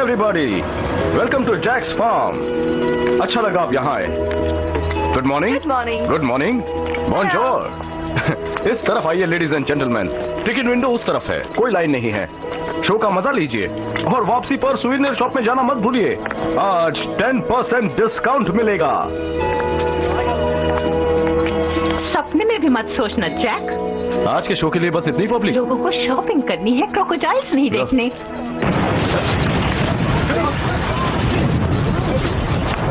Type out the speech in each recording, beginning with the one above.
everybody. Welcome to Jack's Farm. अच्छा लगा आप यहाँ आए. Good morning. Good morning. Good morning. Bonjour. इस तरफ आइए ladies and gentleman. Ticket window उस तरफ है. कोई लाइन नहीं है. शो का मजा लीजिए और वापसी पर सुवेनियर शॉप में जाना मत भूलिए. आज 10% डिस्काउंट मिलेगा. सपने में भी मत सोचना जैक. आज के शो के लिए बस इतनी पब्लिक. लोगों को शॉपिंग करनी है, क्रोकोडाइल्स नहीं देखने.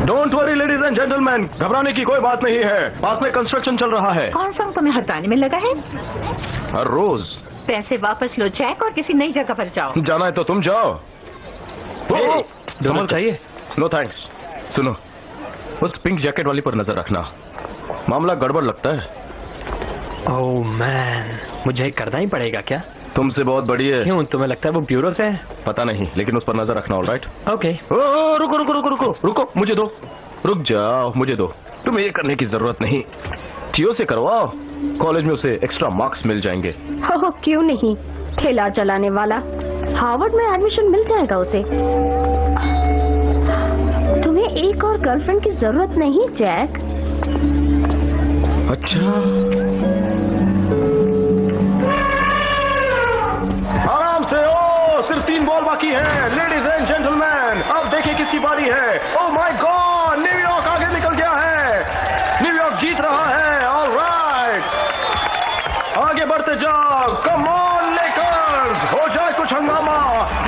Don't worry ladies and gentleman, घबराने की कोई बात नहीं है. पास में कंस्ट्रक्शन चल रहा है. कौन सा तुम्हें हटाने में लगा है? हर रोज. पैसे वापस लो जैक और किसी नई जगह पर जाओ. जाना है तो तुम जाओ. डोनल चाहिए? No thanks. सुनो, उस पिंक जैकेट वाली पर नजर रखना. मामला गड़बड़ लगता है. ओह मैन, मुझे करना ही पड़ेगा क्या? तुमसे बहुत बड़ी है. क्यों, तुम्हें लगता है वो ब्यूरो से है? पता नहीं, लेकिन उस पर नजर रखना. ऑलराइट. ओके. रुको रुको रुको रुको रुको, मुझे दो. रुक जाओ, मुझे दो. तुम्हें ये करने की जरूरत नहीं. टियो से करवाओ. कॉलेज में उसे एक्स्ट्रा मार्क्स मिल जाएंगे. हो क्यों नहीं, ठेला चलाने वाला. हार्वर्ड में एडमिशन मिल जाएगा उसे. तुम्हें एक और गर्लफ्रेंड की जरूरत नहीं जैक. अच्छा, आराम से. ओ, सिर्फ 3 बॉल बाकी है. लेडीज एंड जेंटलमैन, अब देखिए किसकी बारी है. ओह माय गॉड, न्यूयॉर्क आगे निकल गया है. न्यूयॉर्क जीत रहा है. ऑलराइट, आगे बढ़ते जाओ. कम ऑन लेकर्स, हो जाए कुछ हंगामा.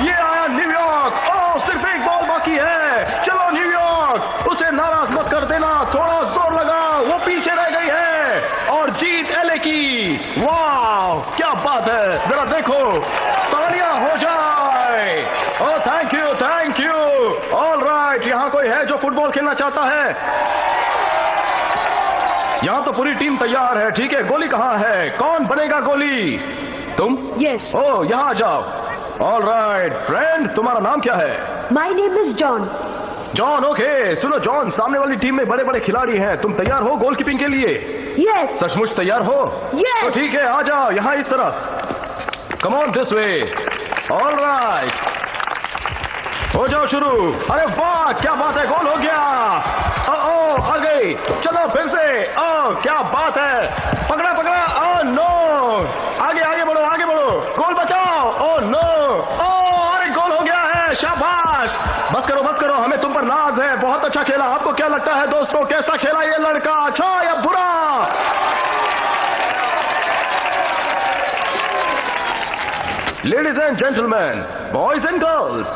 ये आया न्यूयॉर्क. ओह, सिर्फ 1 बॉल बाकी है. चलो न्यूयॉर्क, उसे नाराज मत कर देना. थोड़ा जोर लगा. वो पीछे रह गई है और जीत एलए की. वाह, क्या बात है. जरा देखो, तालियां हो जाए. Oh thank you, thank you. Alright, यहाँ कोई है जो फुटबॉल खेलना चाहता है? यहाँ तो पूरी टीम तैयार है. ठीक है, गोली कहाँ है? कौन बनेगा गोली? तुम? यस. ओह, यहाँ आ जाओ. ऑलराइट फ्रेंड, तुम्हारा नाम क्या है? My name is John. John. Okay, सुनो जॉन, सामने वाली टीम में बड़े बड़े खिलाड़ी हैं. तुम तैयार हो गोलकीपिंग के लिए? यस. सचमुच तैयार हो? Yes. तो ठीक है, आ जाओ यहाँ इस तरफ. Come on this way. Alright, हो जाओ शुरू. अरे वाह, क्या बात है, गोल हो गया. ओह, आ गई. चलो फिर से. ओह, क्या बात है. पकड़ा पकड़ा. ओह नो, आगे आगे बढ़ो, आगे बढ़ो. गोल बचाओ. Oh no. ओह, अरे गोल हो गया है. शाबाश. बस करो बस करो, हमें तुम पर नाज है. बहुत अच्छा खेला. आपको क्या लगता है दोस्तों, कैसा खेला ये लड़का? अच्छा या बुरा? Ladies and gentleman, boys and girls,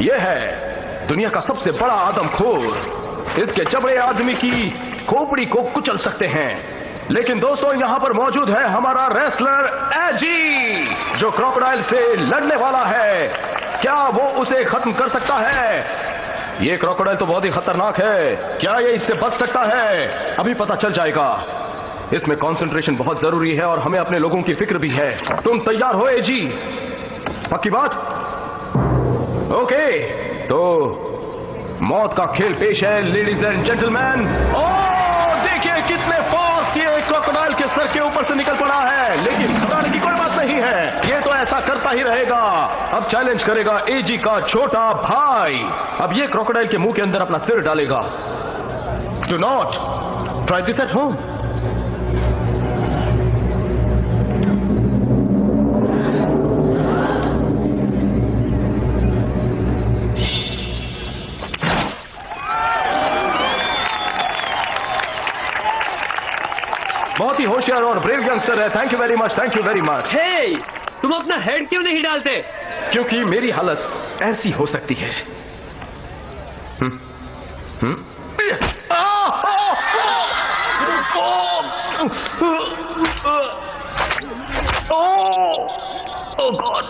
ये है दुनिया का सबसे बड़ा आदमखोर. इसके जबड़े आदमी की खोपड़ी को कुचल सकते हैं. लेकिन दोस्तों, यहाँ पर मौजूद है हमारा रेसलर एजी, जो क्रोकोडाइल से लड़ने वाला है. क्या वो उसे खत्म कर सकता है? ये क्रोकोडाइल तो बहुत ही खतरनाक है. क्या ये इससे बच सकता है? अभी पता चल जाएगा. इसमें कंसंट्रेशन बहुत जरूरी है और हमें अपने लोगों की फिक्र भी है. तुम तैयार हो एजी? पक्की बात? ओके, तो मौत का खेल पेश है लेडीज एंड जेंटलमैन. ओह, देखिए कितने फास्ट ये क्रोकोडाइल के सर के ऊपर से निकल पड़ा है. लेकिन घबराने की कोई बात नहीं है, ये तो ऐसा करता ही रहेगा. अब चैलेंज करेगा एजी का छोटा भाई. अब ये क्रोकोडाइल के मुंह के अंदर अपना सिर डालेगा. Do not try this at home. बहुत ही होशियार और ब्रेव यंगस्टर है. Thank you very much, thank you very much. Hey, तुम अपना हेड क्यों नहीं डालते? क्योंकि मेरी हालत ऐसी हो सकती है. ओह गॉड.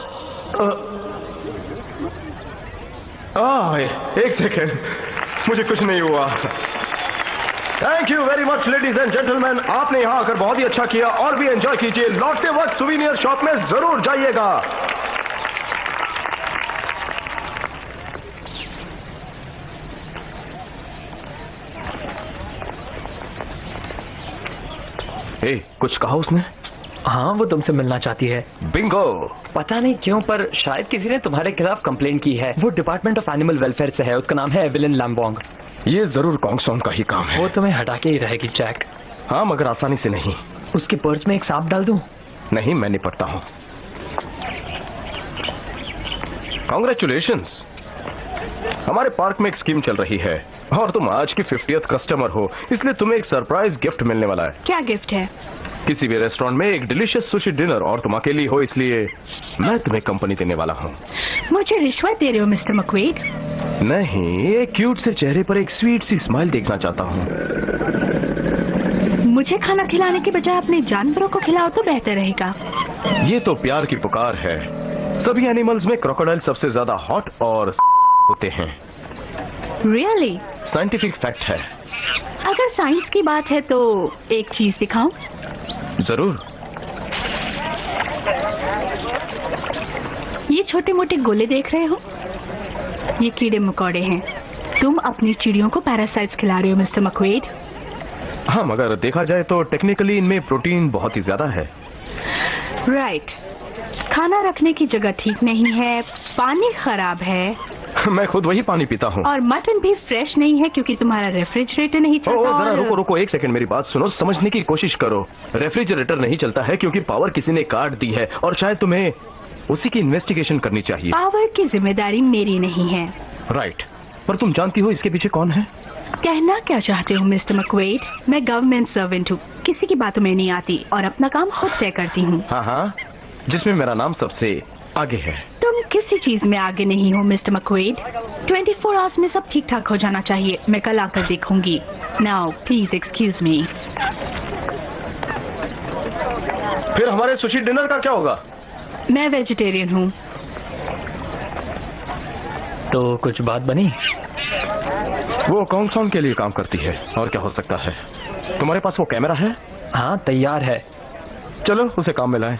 एक सेकेंड, मुझे कुछ नहीं हुआ. Thank you very much ladies and gentleman, आपने यहाँ आकर बहुत ही अच्छा किया. और भी एंजॉय कीजिए. लौटते वक्त सुवेनियर शॉप में जरूर जाइएगा. कुछ कहा उसने? हाँ, वो तुमसे मिलना चाहती है। बिंगो। पता नहीं क्यों, पर शायद किसी ने तुम्हारे खिलाफ कंप्लेंट की है। वो डिपार्टमेंट ऑफ एनिमल वेलफेयर से है। उसका नाम है एवेलिन लैम्बोंग। ये जरूर कॉन्गसॉन का ही काम है। वो तुम्हें हटा के ही रहेगी जैक। हाँ, मगर आसानी से नहीं। उसके पर्स में एक सांप डाल दूं? नहीं, मैं निपटता हूँ। कांग्रेचुलेशंस, हमारे पार्क में एक स्कीम चल रही है और तुम आज की 50th कस्टमर हो, इसलिए तुम्हें एक सरप्राइज गिफ्ट मिलने वाला है। क्या गिफ्ट है? किसी भी रेस्टोरेंट में एक डिलीशियस सुशी डिनर, और तुम अकेली हो इसलिए मैं तुम्हें कंपनी देने वाला हूँ। मुझे रिश्वत दे रहे हो मिस्टर मक्वेड? नहीं, एक क्यूट से चेहरे पर एक स्वीट सी स्माइल देखना चाहता हूँ। मुझे खाना खिलाने के बजाय अपने जानवरों को खिलाओ तो बेहतर रहेगा। ये तो प्यार की पुकार है। सभी एनिमल्स में क्रोकोडाइल सबसे ज्यादा हॉट और होते हैं। रियली? साइंटिफिक फैक्ट है। अगर साइंस की बात है तो एक चीज दिखाऊं? जरूर। ये छोटे मोटे गोले देख रहे हो? ये कीड़े मकोड़े हैं। तुम अपनी चिड़ियों को पैरासाइट्स खिला रहे हो मिस्टर मक्वेड। हाँ, मगर देखा जाए तो टेक्निकली इनमें प्रोटीन बहुत ही ज्यादा है। राइट। खाना रखने की जगह ठीक नहीं है, पानी खराब है। मैं खुद वही पानी पीता हूँ। और मटन भी फ्रेश नहीं है क्योंकि तुम्हारा रेफ्रिजरेटर नहीं चलता। जरा रुको एक सेकंड, मेरी बात सुनो, समझने की कोशिश करो। रेफ्रिजरेटर नहीं चलता है क्योंकि पावर किसी ने काट दी है और शायद तुम्हें उसी की इन्वेस्टिगेशन करनी चाहिए। पावर की जिम्मेदारी मेरी नहीं है। राइट, पर तुम जानती हो इसके पीछे कौन है? कहना क्या चाहते हो मिस्टर मक्वेड? मैं गवर्नमेंट सर्वेंट हूँ, किसी की बातों में नहीं आती और अपना काम खुद तय करती हूँ। हाँ, जिसमें मेरा नाम सबसे आगे है। तुम किसी चीज में आगे नहीं हो मिस्टर मक्वेड। 24 आवर्स में सब ठीक ठाक हो जाना चाहिए। मैं कल आकर देखूंगी। Now please excuse me. फिर हमारे सुशी डिनर का क्या होगा? मैं वेजिटेरियन हूँ। तो कुछ बात बनी? वो कॉन्गसॉन के लिए काम करती है, और क्या हो सकता है। तुम्हारे पास वो कैमरा है? हाँ, तैयार है। चलो उसे काम में लाएं।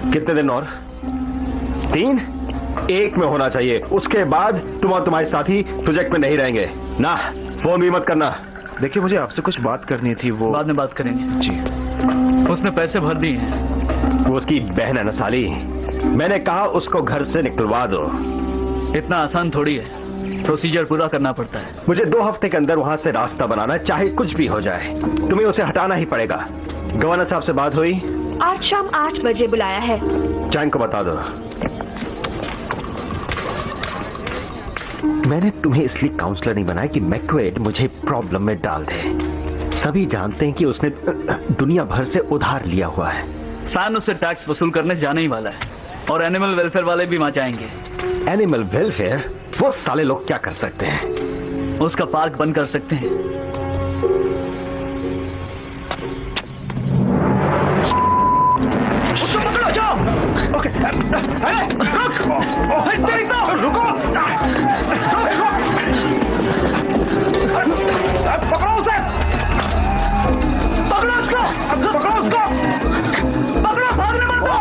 कितने दिन और? 3? 1 में होना चाहिए। उसके बाद तुम और तुम्हारे साथी प्रोजेक्ट में नहीं रहेंगे ना। फोन भी मत करना। देखिए, मुझे आपसे कुछ बात करनी थी। वो बाद में बात करेंगे जी। उसने पैसे भर दिए हैं। वो उसकी बहन है ना साली। मैंने कहा उसको घर से निकलवा दो। इतना आसान थोड़ी है, प्रोसीजर पूरा करना पड़ता है। मुझे 2 हफ्ते के अंदर वहाँ से रास्ता बनाना है, चाहे कुछ भी हो जाए। तुम्हें उसे हटाना ही पड़ेगा। गवर्नर साहब से बात हुई? आज शाम 8 बजे बुलाया है। जैन को बता दो। मैंने तुम्हें इसलिए काउंसलर नहीं बनाया कि मैक्वेड मुझे प्रॉब्लम में डाल दे। सभी जानते हैं कि उसने दुनिया भर से उधार लिया हुआ है। सान उससे टैक्स वसूल करने जाने ही वाला है और एनिमल वेलफेयर वाले भी वहां जाएंगे। Animal welfare? वो साले लोग क्या कर सकते हैं? उसका पार्क बंद कर सकते हैं। उसको पकड़ो, जाओ। ओके, रुको, पकड़ो उसे, पकड़ो उसको, पकड़ो, भागने मत दो।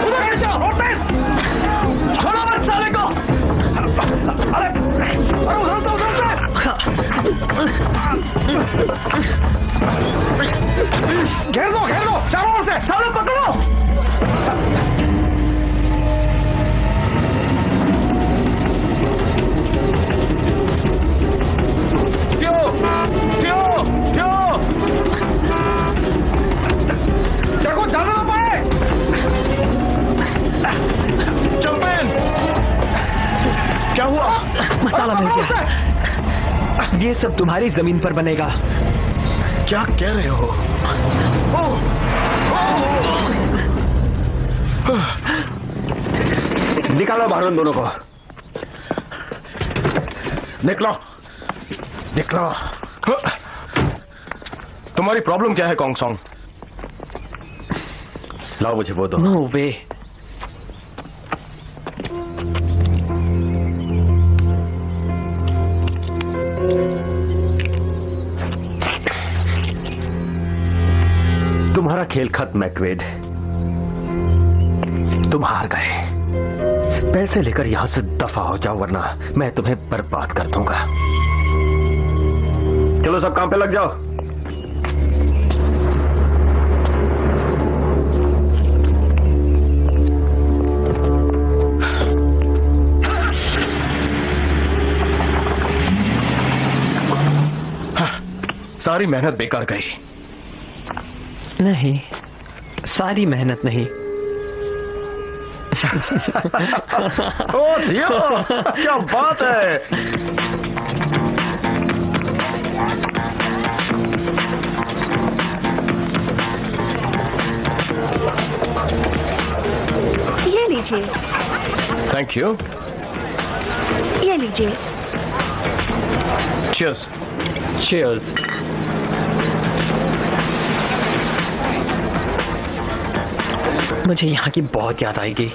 उधर जाओ, छोड़ो मत साले को। अरे उधर तो घेर दो, चारों ओर से, सालों पकड़ो। सब तुम्हारी जमीन पर बनेगा। क्या कह रहे हो? निकालो बाहर उन दोनों को। निकलो निकलो। तुम्हारी प्रॉब्लम क्या है कॉन्ग सॉन्ग? लाओ मुझे वो दो। नो वे। तुम्हारा खेल खत्म मैक्वेड। तुम हार गए। पैसे लेकर यहां से दफा हो जाओ वरना मैं तुम्हें बर्बाद कर दूंगा। चलो सब काम पे लग जाओ। सारी मेहनत बेकार गई। नहीं, सारी मेहनत नहीं। ओ दियो, क्या बात है। ये लीजिए। Thank you. ये लीजिए। चीयर्स। चीयर्स। मुझे यहाँ की बहुत याद आएगी।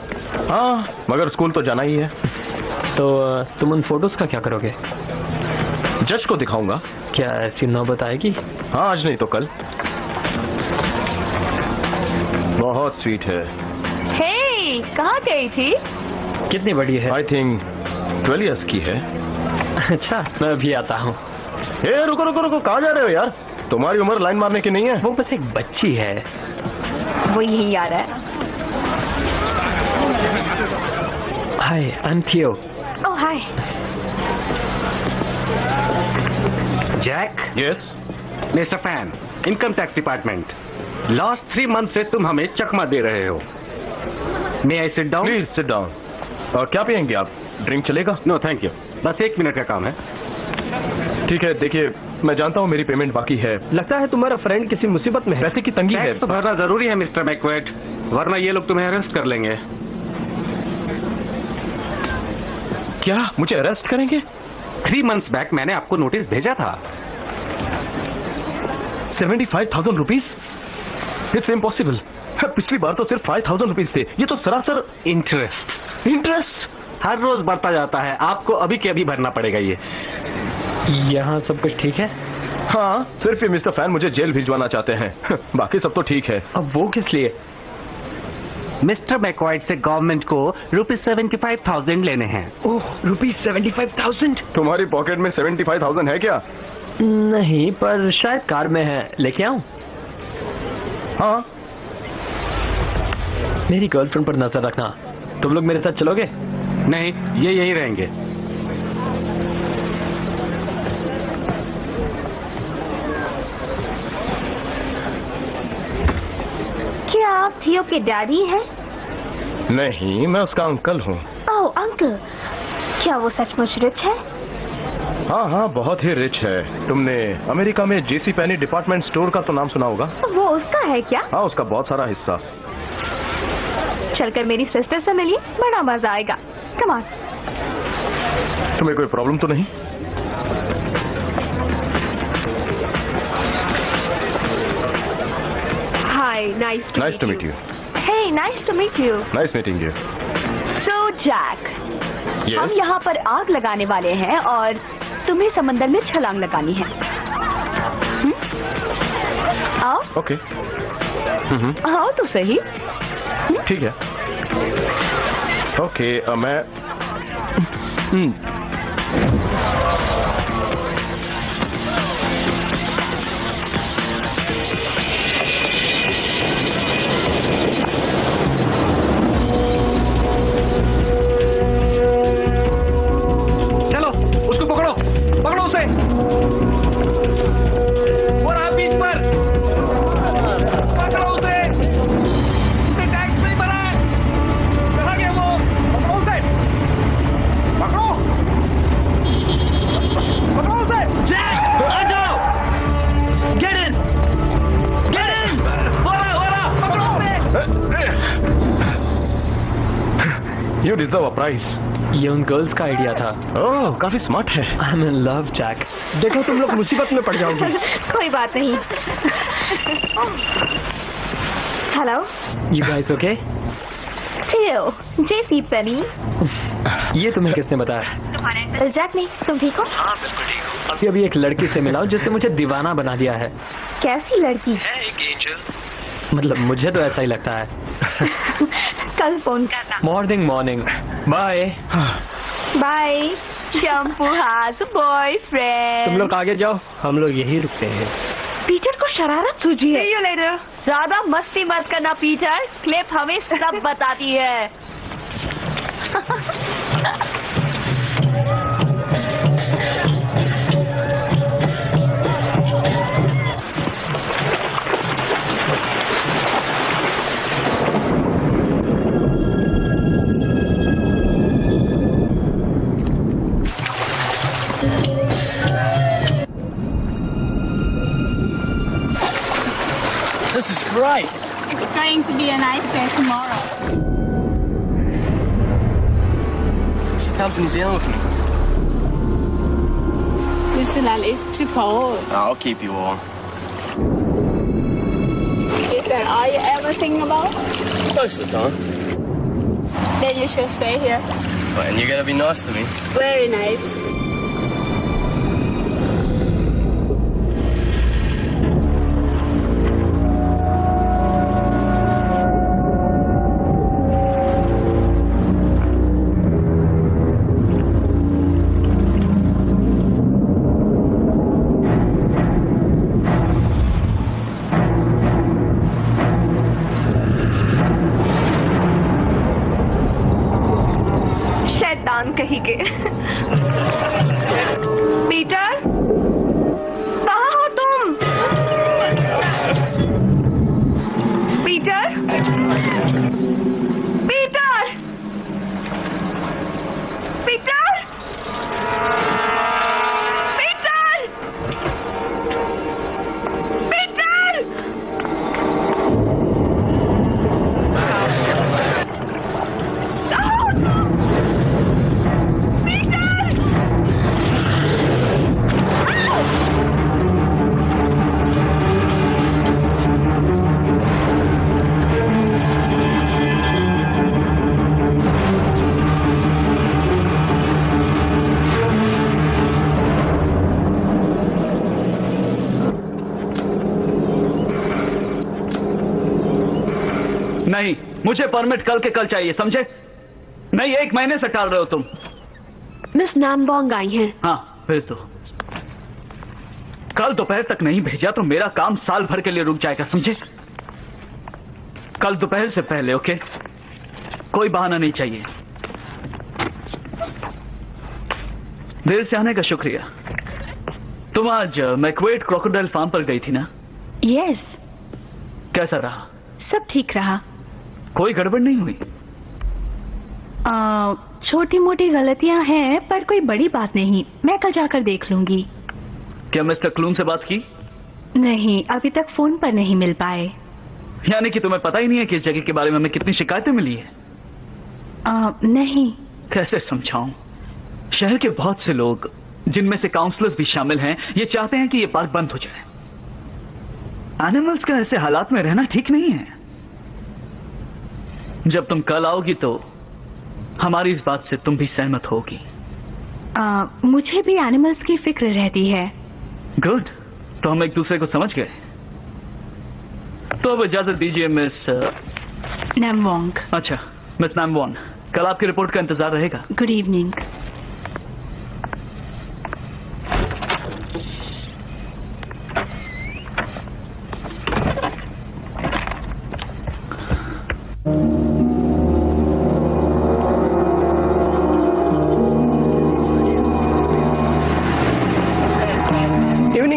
हाँ, मगर स्कूल तो जाना ही है। तो तुम उन फोटोज का क्या करोगे? जज को दिखाऊंगा। क्या ऐसी नौबत आएगी? हाँ, आज नहीं तो कल। बहुत स्वीट है। हे, कहाँ गई थी? कितनी बड़ी है? आई थिंक 12 years की है। अच्छा, मैं अभी आता हूँ। ए, रुको रुको रुको, कहाँ जा रहे हो यार? तुम्हारी उम्र लाइन मारने की नहीं है। वो बस एक बच्ची है। वो यही आ रहा है। हाय, I am Theo. Oh hi. Jack. Yes. Mister Fan, income tax department. Last 3 month से तुम हमें चकमा दे रहे हो। May I sit down? Please sit down. और क्या पियेंगे आप? ड्रिंक चलेगा? नो थैंक यू, बस 1 मिनट का काम है। ठीक है, देखिए मैं जानता हूँ मेरी पेमेंट बाकी है। लगता है तुम्हारा फ्रेंड किसी मुसीबत में है। पैसे की तंगी है। टैक्स तो भरना जरूरी है मिस्टर मैकवेट, वरना ये लोग तुम्हें अरेस्ट कर लेंगे। क्या मुझे अरेस्ट करेंगे? 3 months बैक मैंने आपको नोटिस भेजा था। 75,000 रुपीज? It's impossible. पिछली बार तो सिर्फ 5,000 रुपीज थे, ये तो सरासर इंटरेस्ट। इंटरेस्ट हर रोज बढ़ता जाता है, आपको अभी के अभी भरना पड़ेगा ये। यहाँ सब कुछ ठीक है? हाँ, सिर्फ ये मिस्टर फैन मुझे जेल भिजवाना चाहते हैं। बाकी सब तो ठीक है। अब वो किस लिए? मिस्टर मैकवाइट से गवर्नमेंट को ₹75,000 लेने हैं। ओह, ₹75,000? तुम्हारी पॉकेट में 75,000 है क्या? नहीं, पर शायद कार में है। लेके आऊं? हाँ। मेरी गर्लफ्रेंड पर नजर रखना। तुम लोग मेरे साथ चलोगे? नहीं, ये यहीं रहेंगे। क्या आप थियो के डैडी हैं? नहीं, मैं उसका अंकल हूँ। ओह अंकल, क्या वो सचमुच रिच है? हाँ हाँ, बहुत ही रिच है। तुमने अमेरिका में जेसी पेनी डिपार्टमेंट स्टोर का तो नाम सुना होगा। वो उसका है क्या? हाँ, उसका बहुत सारा हिस्सा। चलकर मेरी सिस्टर से मिलिए, बड़ा मजा आएगा। Come on. तुम्हें कोई प्रॉब्लम तो नहीं? Hi, nice to meet you. Hey, nice to meet you. Nice meeting you. So Jack, हम यस। यहाँ पर आग लगाने वाले हैं और तुम्हें समंदर में छलांग लगानी है। आओ। ओके। आओ तो सही। ठीक है। ओके, मैं चलो उसको पकड़ो, पकड़ो उसे। वो रहा बीच पर, पकड़ो उसे। उसे टैक्स नहीं भरा है। कहाँ गया वो? पकड़ो उसे, पकड़ो। Deserve a prize. ये उन गर्ल्स का आइडिया था। ओह, काफी स्मार्ट है। I am in love Jack. देखो तुम लोग मुसीबत में पड़ जाओगे। कोई बात नहीं। Hello, you guys okay? Jesse Penny. ये तुम्हें किसने बताया? जैक ने। तुम ठीक हो? अभी एक लड़की से मिला हूं जिसने मुझे दीवाना बना दिया है। कैसी लड़की? मतलब मुझे तो ऐसा ही लगता है। कल फोन करना। मॉर्निंग। Bye bye. शैम्पू हाथ बॉयफ्रेंड। तुम लोग आगे जाओ, हम लोग यही रुकते हैं। पीटर को शरारत सूझी है। ज्यादा मस्ती मत करना पीटर, क्लिप हमें सब बताती है। This is great. It's going to be a nice day tomorrow. Come to New Zealand with me. New Zealand is too cold. I'll keep you warm. Is that all you ever think about? Most of the time. Then you should stay here. But, and you're gonna be nice to me. Very nice. कहीं के। Peter, कहाँ हो तुम? Peter, Peter, Peter, Peter, Peter. नहीं, मुझे permit कल के कल चाहिए, समझे? नहीं, 1 महीने से टाल रहे हो तुम। मिस नामबोंग आई हैं। हाँ, भेज दो। कल दोपहर तक नहीं भेजा तो मेरा काम साल भर के लिए रुक जाएगा, समझे? कल दोपहर से पहले, ओके? कोई बहाना नहीं चाहिए। देर से आने का शुक्रिया। तुम आज मैक्वेड क्रोकोडाइल फार्म पर गई थी ना? यस। कैसा रहा? सब ठीक रहा। कोई गड़बड़ नहीं हुई? छोटी मोटी गलतियां हैं पर कोई बड़ी बात नहीं। मैं कल जाकर देख लूंगी। क्या मिस्टर क्लून से बात की? नहीं, अभी तक फोन पर नहीं मिल पाए। यानी कि तुम्हें पता ही नहीं है कि इस जगह के बारे में हमें कितनी शिकायतें मिली है? नहीं। कैसे समझाऊं? शहर के बहुत से लोग, जिनमें से काउंसलर्स भी शामिल हैं, ये चाहते हैं कि ये पार्क बंद हो जाए। एनिमल्स का ऐसे हालात में रहना ठीक नहीं है। जब तुम कल आओगी तो हमारी इस बात से तुम भी सहमत होगी। मुझे भी एनिमल्स की फिक्र रहती है। गुड, तो हम एक दूसरे को समझ गए। तो अब इजाजत दीजिए मिस नामवोंग। अच्छा, मिस नामवोंग, कल आपकी रिपोर्ट का इंतजार रहेगा। Good evening.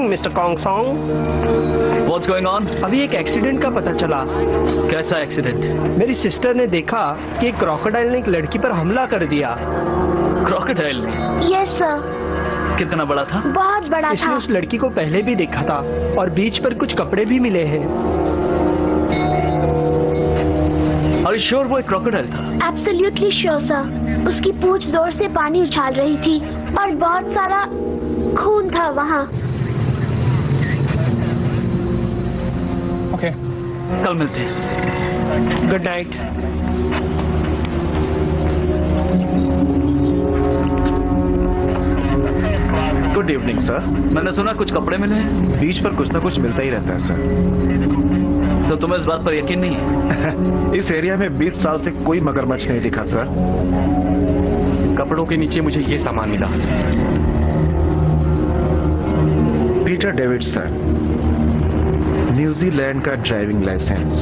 Mister Kong song. What's going on? अभी एक एक्सीडेंट का पता चला। कैसा एक्सीडेंट? मेरी सिस्टर ने देखा कि एक क्रोकोडाइल ने एक लड़की पर हमला कर दिया। क्रोकोडाइल ने? Yes sir. कितना बड़ा था? बहुत बड़ा इसने था। उस लड़की को पहले भी देखा था और बीच पर कुछ कपड़े भी मिले हैं। Are you श्योर वो एक क्रोकोडाइल था? Absolutely sure sir. उसकी पूंछ जोर से पानी उछाल रही थी और बहुत सारा खून था वहाँ। ओके, कल मिलते हैं। Good night. Good evening sir. मैंने सुना कुछ कपड़े मिले हैं। बीच पर कुछ ना कुछ मिलता ही रहता है सर। तो तुम्हें इस बात पर यकीन नहीं है? इस एरिया में 20 साल से कोई मगरमच्छ नहीं दिखा सर। कपड़ों के नीचे मुझे ये सामान मिला। पीटर डेविड सर, न्यूजीलैंड का ड्राइविंग लाइसेंस।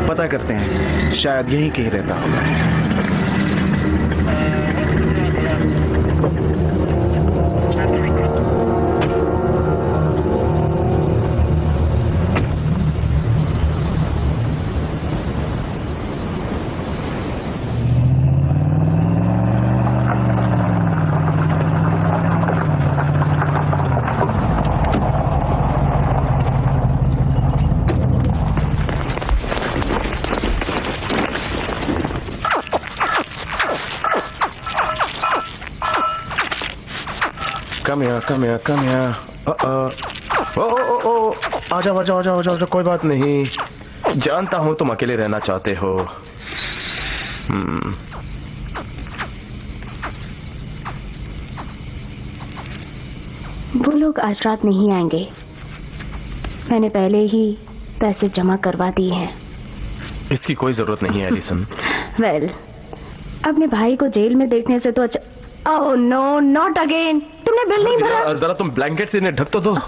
पता करते हैं, शायद यहीं कहीं रहता होगा। Come here. आ जाओ, कोई बात नहीं। जानता हूँ तुम अकेले रहना चाहते हो। वो लोग आज रात नहीं आएंगे। मैंने पहले ही पैसे जमा करवा दिए हैं। इसकी कोई जरूरत नहीं है एलिसन। वेल, अपने भाई को जेल में देखने से तो अच्छा। Oh no, not again. तुमने बिल नहीं भरा। जरा तुम ब्लैंकेट से इन्हें ढक तो दो।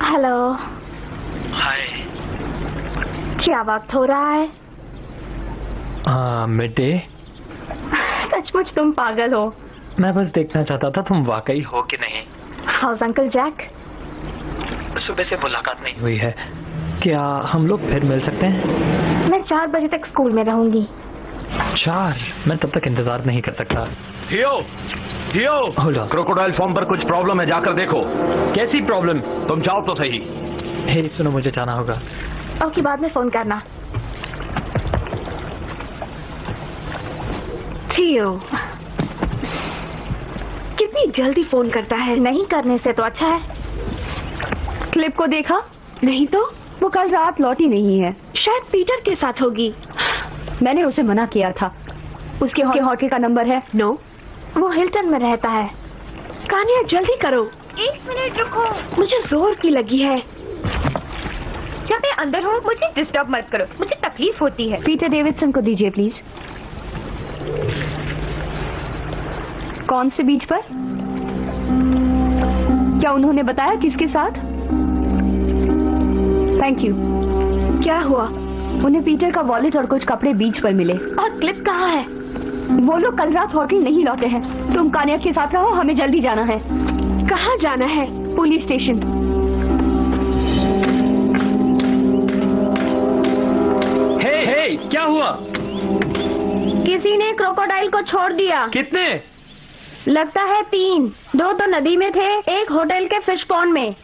हेलो। हाय। क्या वक्त हो रहा है? Mid day. सचमुच तुम पागल हो। मैं बस देखना चाहता था तुम वाकई हो कि नहीं। How's uncle Jack? सुबह से मुलाकात नहीं हुई है, क्या हम लोग फिर मिल सकते हैं? मैं 4 बजे तक स्कूल में रहूंगी। 4? मैं तब तक इंतजार नहीं कर सकता। थियो, क्रोकोडाइल फॉर्म पर कुछ प्रॉब्लम है, जाकर देखो। कैसी प्रॉब्लम? तुम जाओ तो सही। हे सुनो, मुझे जाना होगा। ओके, बाद में फोन करना। थियो, कितनी जल्दी फोन करता है। नहीं करने से तो अच्छा है। क्लिप को देखा? नहीं तो वो कल रात लौटी नहीं है। शायद पीटर के साथ होगी। मैंने उसे मना किया था। उसके होटल का नंबर है? नो, वो हिल्टन में रहता है। कान्या जल्दी करो। 1 मिनट रुको, मुझे जोर की लगी है। जब मैं अंदर हूँ मुझे डिस्टर्ब मत करो, मुझे तकलीफ होती है। पीटर डेविडसन को दीजिए प्लीज। कौन से बीच पर? क्या उन्होंने बताया किसके साथ? Thank you. क्या हुआ? उन्हें पीटर का वॉलेट और कुछ कपड़े बीच पर मिले। और क्लिप कहाँ है? वो लोग कल रात होटल नहीं लौटे हैं। तुम कान्या के साथ रहो, हमें जल्दी जाना है। कहाँ जाना है? Police station. हे, क्या हुआ? किसी ने क्रोकोडाइल को छोड़ दिया। कितने? लगता है 3, 2 तो नदी में थे, 1 होटल के फिश पॉन्ड में।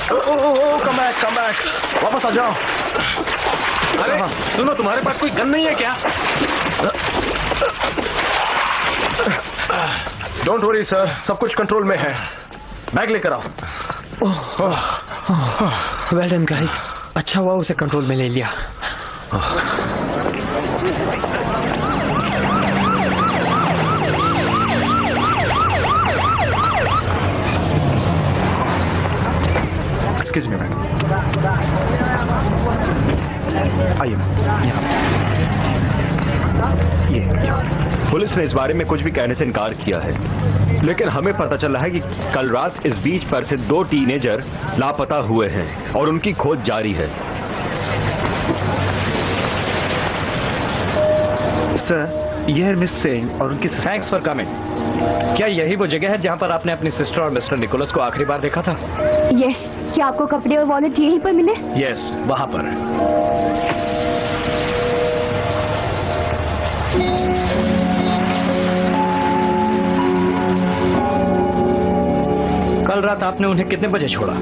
कम बैक, वापस आ जाओ। अरे सुनो, तुम्हारे पास कोई गन नहीं है क्या? डोंट वरी सर, सब कुछ कंट्रोल में है। बैग लेकर आओ। वेल डन गाइस, अच्छा हुआ उसे कंट्रोल में ले लिया। एक्सक्यूज मी मैडम, आइए। ये पुलिस ने इस बारे में कुछ भी कहने से इनकार किया है, लेकिन हमें पता चला है कि कल रात इस बीच पर से 2 टीनेजर लापता हुए हैं और उनकी खोज जारी है। सर, ये है मिस सिंह और उनकी। Thanks for coming. क्या यही वो जगह है जहाँ पर आपने अपनी सिस्टर और मिस्टर निकोलस को आखिरी बार देखा था? यस। क्या आपको कपड़े और वॉलेट यहीं पर मिले? यस, वहाँ पर। कल रात आपने उन्हें कितने बजे छोड़ा?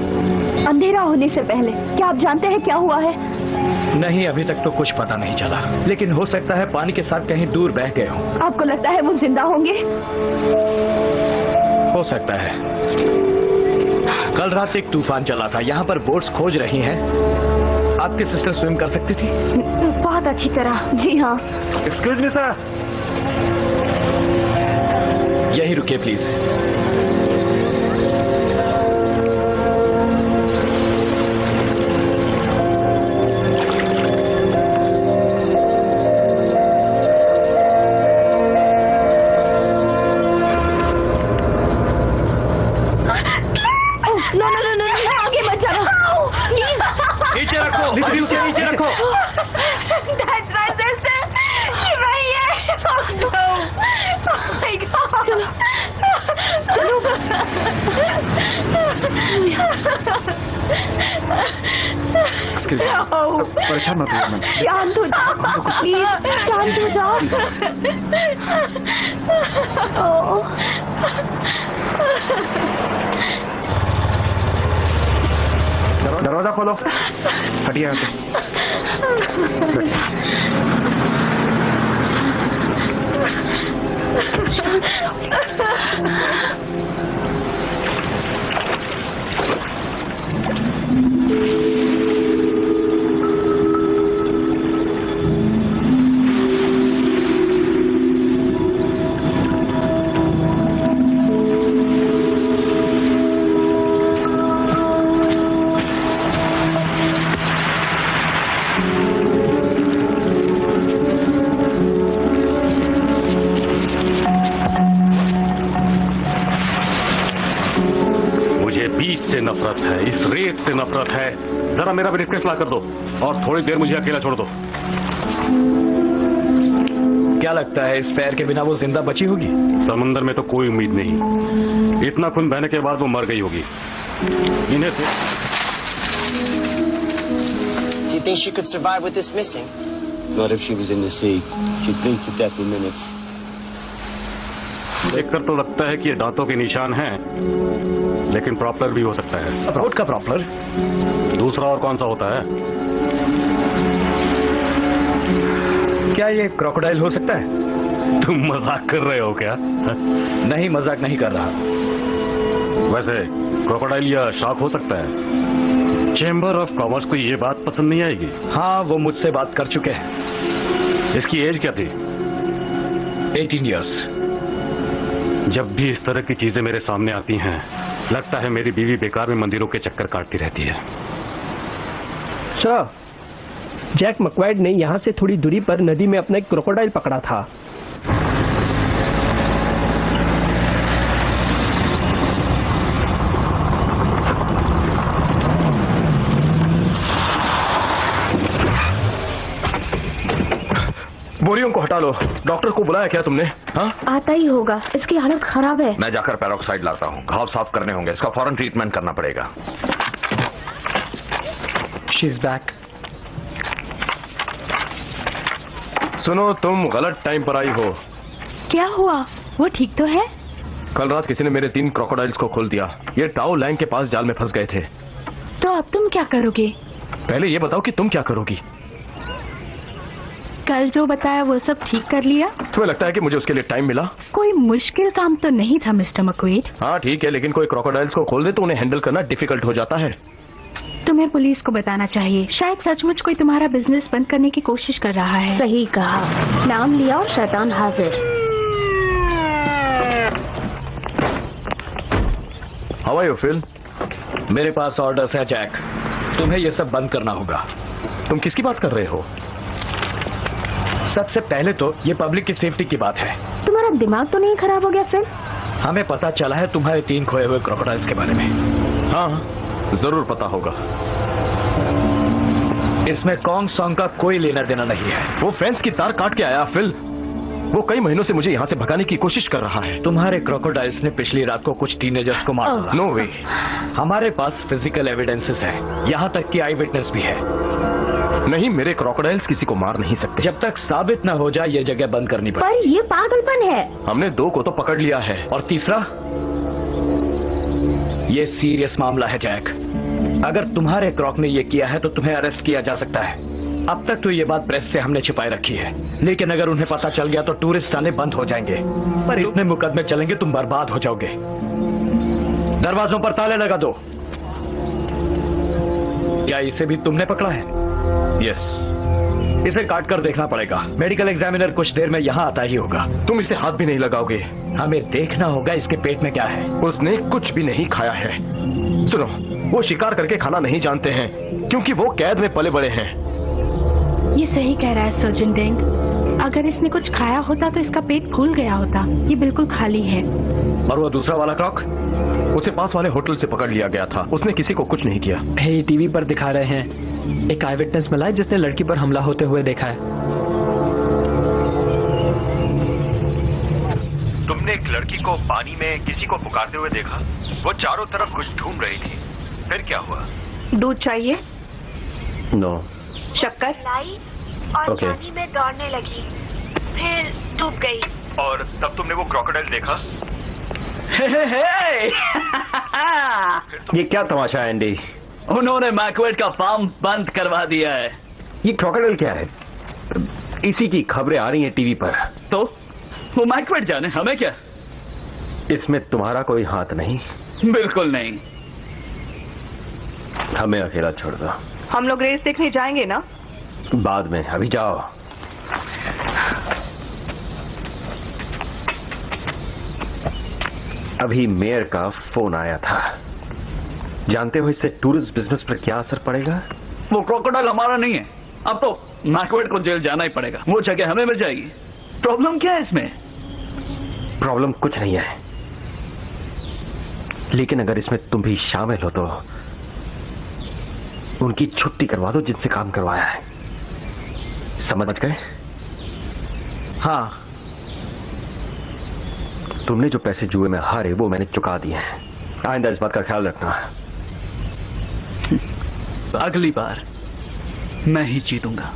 अंधेरा होने से पहले। क्या आप जानते हैं क्या हुआ है? नहीं, अभी तक तो कुछ पता नहीं चला, लेकिन हो सकता है पानी के साथ कहीं दूर बह गए हों। आपको लगता है वो जिंदा होंगे? हो सकता है। कल रात एक तूफान चला था, यहाँ पर बोट्स खोज रही हैं। आपकी सिस्टर स्विम कर सकती थी? बहुत अच्छी तरह। जी हाँ। एक्सक्यूज मी सर, यही रुकिए प्लीज। परेशान मत होइए। शांत हो जाओ प्लीज, शांत हो जाओ। दरवाजा खोलो। हटिए यहाँ नफरत है, इस रेत से नफरत है। जरा मेरा ब्रीफकेस ला कर दो और थोड़ी देर मुझे अकेला छोड़ दो। क्या लगता है इस पैर के बिना वो जिंदा बची होगी? समंदर में तो कोई उम्मीद नहीं। इतना खून बहने के बाद वो मर गई होगी। इन्हें से Do you think she could survive with this missing? Not if she was in the sea. She'd bleed to death in minutes. देखकर तो लगता है कि ये दांतों के निशान हैं, लेकिन प्रॉपलर भी हो सकता है। रोड का प्रॉपलर? दूसरा और कौन सा होता है? क्या ये क्रोकोडाइल हो सकता है? तुम मजाक कर रहे हो क्या? नहीं, मजाक नहीं कर रहा। वैसे क्रोकोडाइल या शार्क हो सकता है। चेंबर ऑफ कॉमर्स को ये बात पसंद नहीं आएगी। हाँ, वो मुझसे बात कर चुके हैं। इसकी एज क्या थी? 18 years। जब भी इस तरह की चीजें मेरे सामने आती हैं, लगता है मेरी बीवी बेकार में मंदिरों के चक्कर काटती रहती है। सर, जैक मक्वायर्ड ने यहाँ से थोड़ी दूरी पर नदी में अपना एक क्रोकोडाइल पकड़ा था। बोरियों को हटा लो। डॉक्टर को बुलाया क्या तुमने? हाँ? आता ही होगा, इसकी हालत खराब है। मैं जाकर पेरोक्साइड लाता हूँ। घाव साफ करने होंगे, इसका फौरन ट्रीटमेंट करना पड़ेगा। She's back. सुनो, तुम गलत टाइम पर आई हो। क्या हुआ? वो ठीक तो है? कल रात किसी ने मेरे 3 क्रोकोडाइल्स को खोल दिया। ये टाओ लैंग के पास जाल में फंस गए थे। तो अब तुम क्या करोगे? पहले ये बताओ कि तुम क्या करोगी? कल जो बताया वो सब ठीक कर लिया? तुम्हें लगता है कि मुझे उसके लिए टाइम मिला? कोई मुश्किल काम तो नहीं था मिस्टर मक्वेड। हाँ ठीक है, लेकिन कोई क्रोकोडाइल्स को खोल दे तो उन्हें हैंडल करना डिफिकल्ट हो जाता है। तुम्हें पुलिस को बताना चाहिए। शायद सचमुच कोई तुम्हारा बिजनेस बंद करने की कोशिश कर रहा है। सही कहा, नाम लिया और शैतान हाजिर। How are you Phil? मेरे पास ऑर्डर्स है जैक, तुम्हें ये सब बंद करना होगा। तुम किसकी बात कर रहे हो? सबसे पहले तो ये पब्लिक की सेफ्टी की बात है। तुम्हारा दिमाग तो नहीं खराब हो गया फिर? हमें पता चला है तुम्हारे 3 खोए हुए क्रोकोडाइल्स के बारे में। हाँ जरूर पता होगा। इसमें कॉन्ग सॉन्ग का कोई लेना देना नहीं है। वो फेंस की तार काट के आया फिल। वो कई महीनों से मुझे यहाँ से भगाने की कोशिश कर रहा है। तुम्हारे क्रोकोडाइल्स ने पिछली रात को कुछ टीनेजर्स को मार डाला। नो वे। हमारे पास फिजिकल एविडेंसेस है, यहाँ तक कि आई विटनेस भी है। नहीं, मेरे क्रोकोडाइल्स किसी को मार नहीं सकते। जब तक साबित न हो जाए ये जगह बंद करनी पड़ेगी। पर ये पागलपन है। हमने 2 को तो पकड़ लिया है। और तीसरा, ये सीरियस मामला है जैक। अगर तुम्हारे क्रॉक ने ये किया है तो तुम्हें अरेस्ट किया जा सकता है। अब तक तो ये बात प्रेस से हमने छिपाई रखी है, लेकिन अगर उन्हें पता चल गया तो टूरिस्ट आने बंद हो जाएंगे। पर इतने मुकदमे चलेंगे तुम बर्बाद हो जाओगे। दरवाजों पर ताले लगा दो। क्या इसे भी तुमने पकड़ा है? यस। इसे काट कर देखना पड़ेगा। मेडिकल एग्जामिनर कुछ देर में यहाँ आता ही होगा। तुम इसे हाथ भी नहीं लगाओगे? हमें देखना होगा इसके पेट में क्या है। उसने कुछ भी नहीं खाया है। सुनो, वो शिकार करके खाना नहीं जानते हैं क्योंकि वो कैद में पले बड़े हैं। ये सही कह रहा है सर्जन डेंग। अगर इसने कुछ खाया होता तो इसका पेट फूल गया होता। ये बिल्कुल खाली है। और वो दूसरा वाला क्रॉक? उसे पास वाले होटल से पकड़ लिया गया था। उसने किसी को कुछ नहीं किया। ये टीवी पर दिखा रहे हैं, एक आई विटनेस मिला है जिसने लड़की पर हमला होते हुए देखा है। तुमने एक लड़की को पानी में किसी को पुकारते हुए देखा? वो चारों तरफ कुछ ढूंढ रही थी। फिर क्या हुआ? दूध चाहिए? नो। शक्कर लाई और Okay. पानी में दौड़ने लगी, फिर डूब गई। और तब तुमने वो क्रोकोडाइल देखा? ये क्या तमाशा है एंडी? उन्होंने मैकवेड का फार्म बंद करवा दिया है। ये क्रोकोडाइल क्या है? इसी की खबरें आ रही हैं टीवी पर। तो वो मैकवेड जाने, हमें क्या? इसमें तुम्हारा कोई हाथ नहीं? बिल्कुल नहीं। हमें अकेला छोड़ दो। हम लोग रेस देखने जाएंगे ना? बाद में, अभी जाओ। अभी मेयर का फोन आया था। जानते हो इससे टूरिस्ट बिजनेस पर क्या असर पड़ेगा? वो क्रोकोडाइल हमारा नहीं है। अब तो मैकवेड को जेल जाना ही पड़ेगा। वो जगह हमें मिल जाएगी। प्रॉब्लम क्या है इसमें? प्रॉब्लम कुछ नहीं है, लेकिन अगर इसमें तुम भी शामिल हो तो उनकी छुट्टी करवा दो जिनसे काम करवाया है। समझ गए? हाँ। तुमने जो पैसे जुए में हारे वो मैंने चुका दिए हैं। आइंदा इस बात का ख्याल रखना। अगली बार मैं ही जीतूंगा।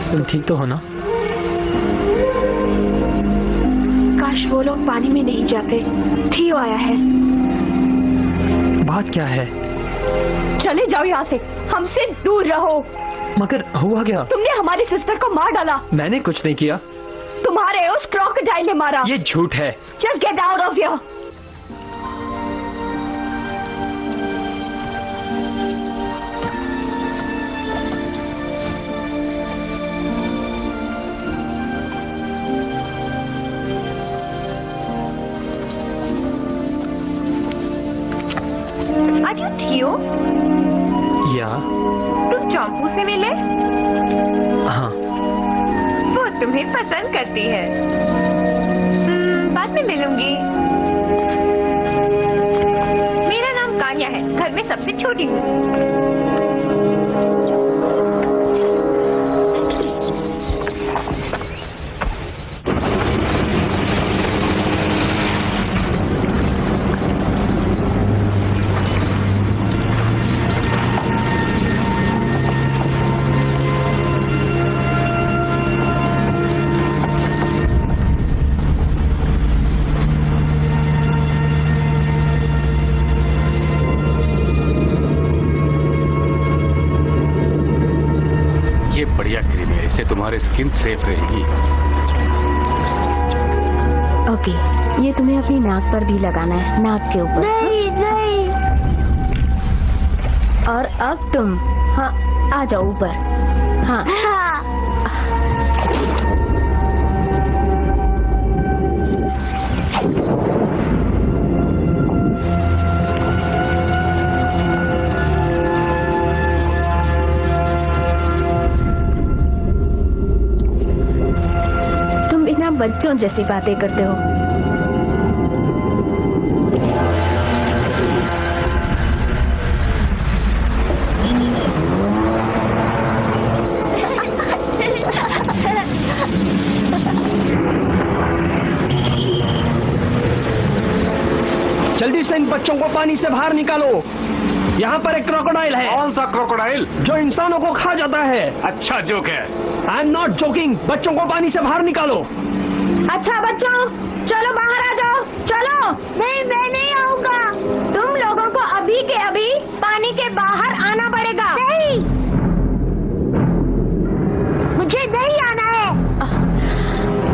तुम ठीक तो हो ना? काश वो लोग पानी में नहीं जाते। थियो आया है। बात क्या है? चले जाओ यहाँ से, हमसे दूर रहो। मगर हुआ क्या? तुमने हमारी सिस्टर को मार डाला। मैंने कुछ नहीं किया। तुम्हारे उस क्रोकोडाइल ने मारा। ये झूठ है। Just get out of here. क्यों? या तुम चंपू से मिले? हाँ। वो तुम्हें पसंद करती है। बाद में मिलूंगी। मेरा नाम कान्या है, घर में सबसे छोटी हूँ। तुम्हारी स्किन सेफ रहेगी। ओके, ये तुम्हें अपनी नाक पर भी लगाना है, नाक के ऊपर। नहीं नहीं। और अब तुम, हाँ, आ जाओ ऊपर। हाँ, बच्चों जैसी बातें करते हो। जल्दी से इन बच्चों को पानी से बाहर निकालो। यहाँ पर एक क्रोकोडाइल है। कौन सा क्रोकोडाइल? जो इंसानों को खा जाता है। अच्छा जोक है। I am not joking. बच्चों को पानी से बाहर निकालो। अच्छा बच्चों, चलो बाहर आ जाओ। चलो। नहीं, मैं नहीं आऊंगा। तुम लोगों को अभी के अभी पानी के बाहर आना पड़ेगा। नहीं, मुझे नहीं आना है।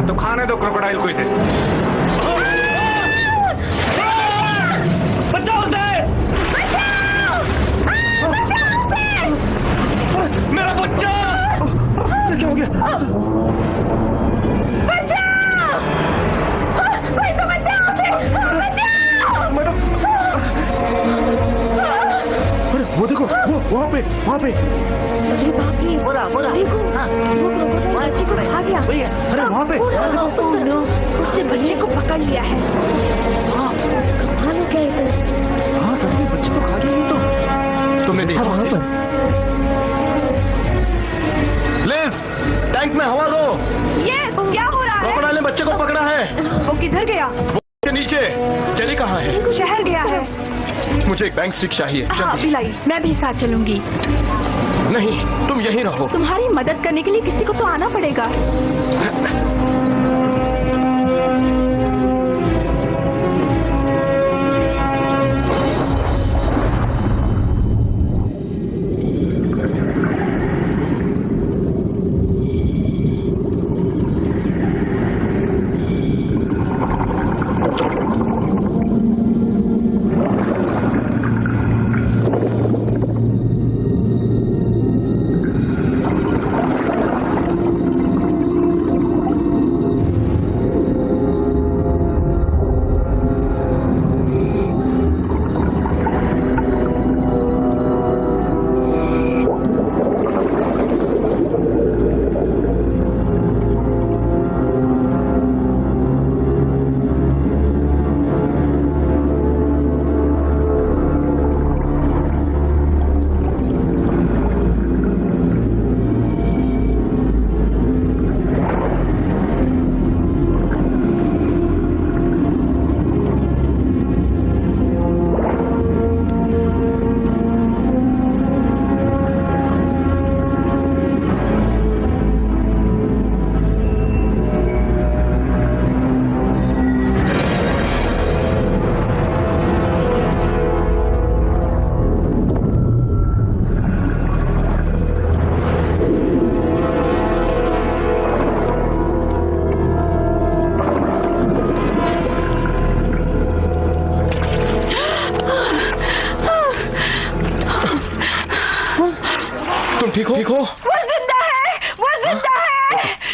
तो खाने दो क्रोकोडाइल को इसे। मेरा बच्चा! क्या हो गया? अरे वो देखो, वो वहाँ पे। अरे बाप रे, बोला देखो, वो बच्चे को खा गया। अरे वहाँ पे उसने बच्चे को पकड़ लिया है। मालूम क्या है? हाँ, सर बच्चे को खा गया। तो तुमने देखा वहाँ पर? प्लीज टैंक में हवा दो। ये क्या हो रहा है? क्रोकोडाइल ने बच्चे को पकड़ा है। वो किधर गया? के नीचे। चली कहाँ है? शहर गया है। मुझे एक बैंक स्टिक चाहिए। हाँ बिलाई, मैं भी साथ चलूंगी। नहीं, तुम यहीं रहो। तुम्हारी मदद करने के लिए किसी को तो आना पड़ेगा।